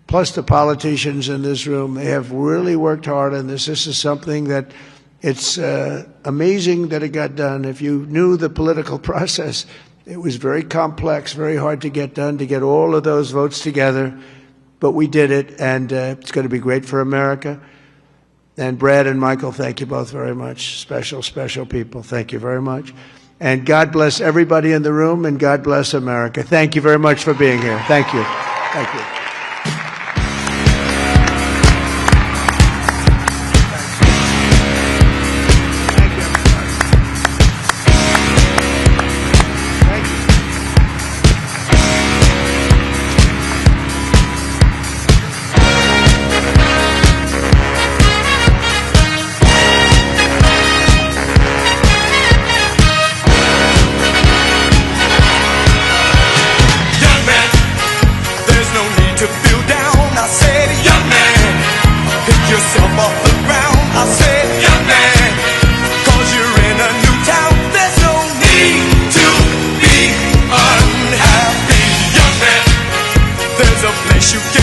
plus the politicians in this room. They have really worked hard on this. This is something that it's amazing that it got done. If you knew the political process, it was very complex, very hard to get done, to get all of those votes together. But we did it, and it's going to be great for America. And Brad and Michael, thank you both very much. Special, special people. Thank you very much. And God bless everybody in the room, and God bless America. Thank you very much for being here. Thank you. Thank you. There's no need wish you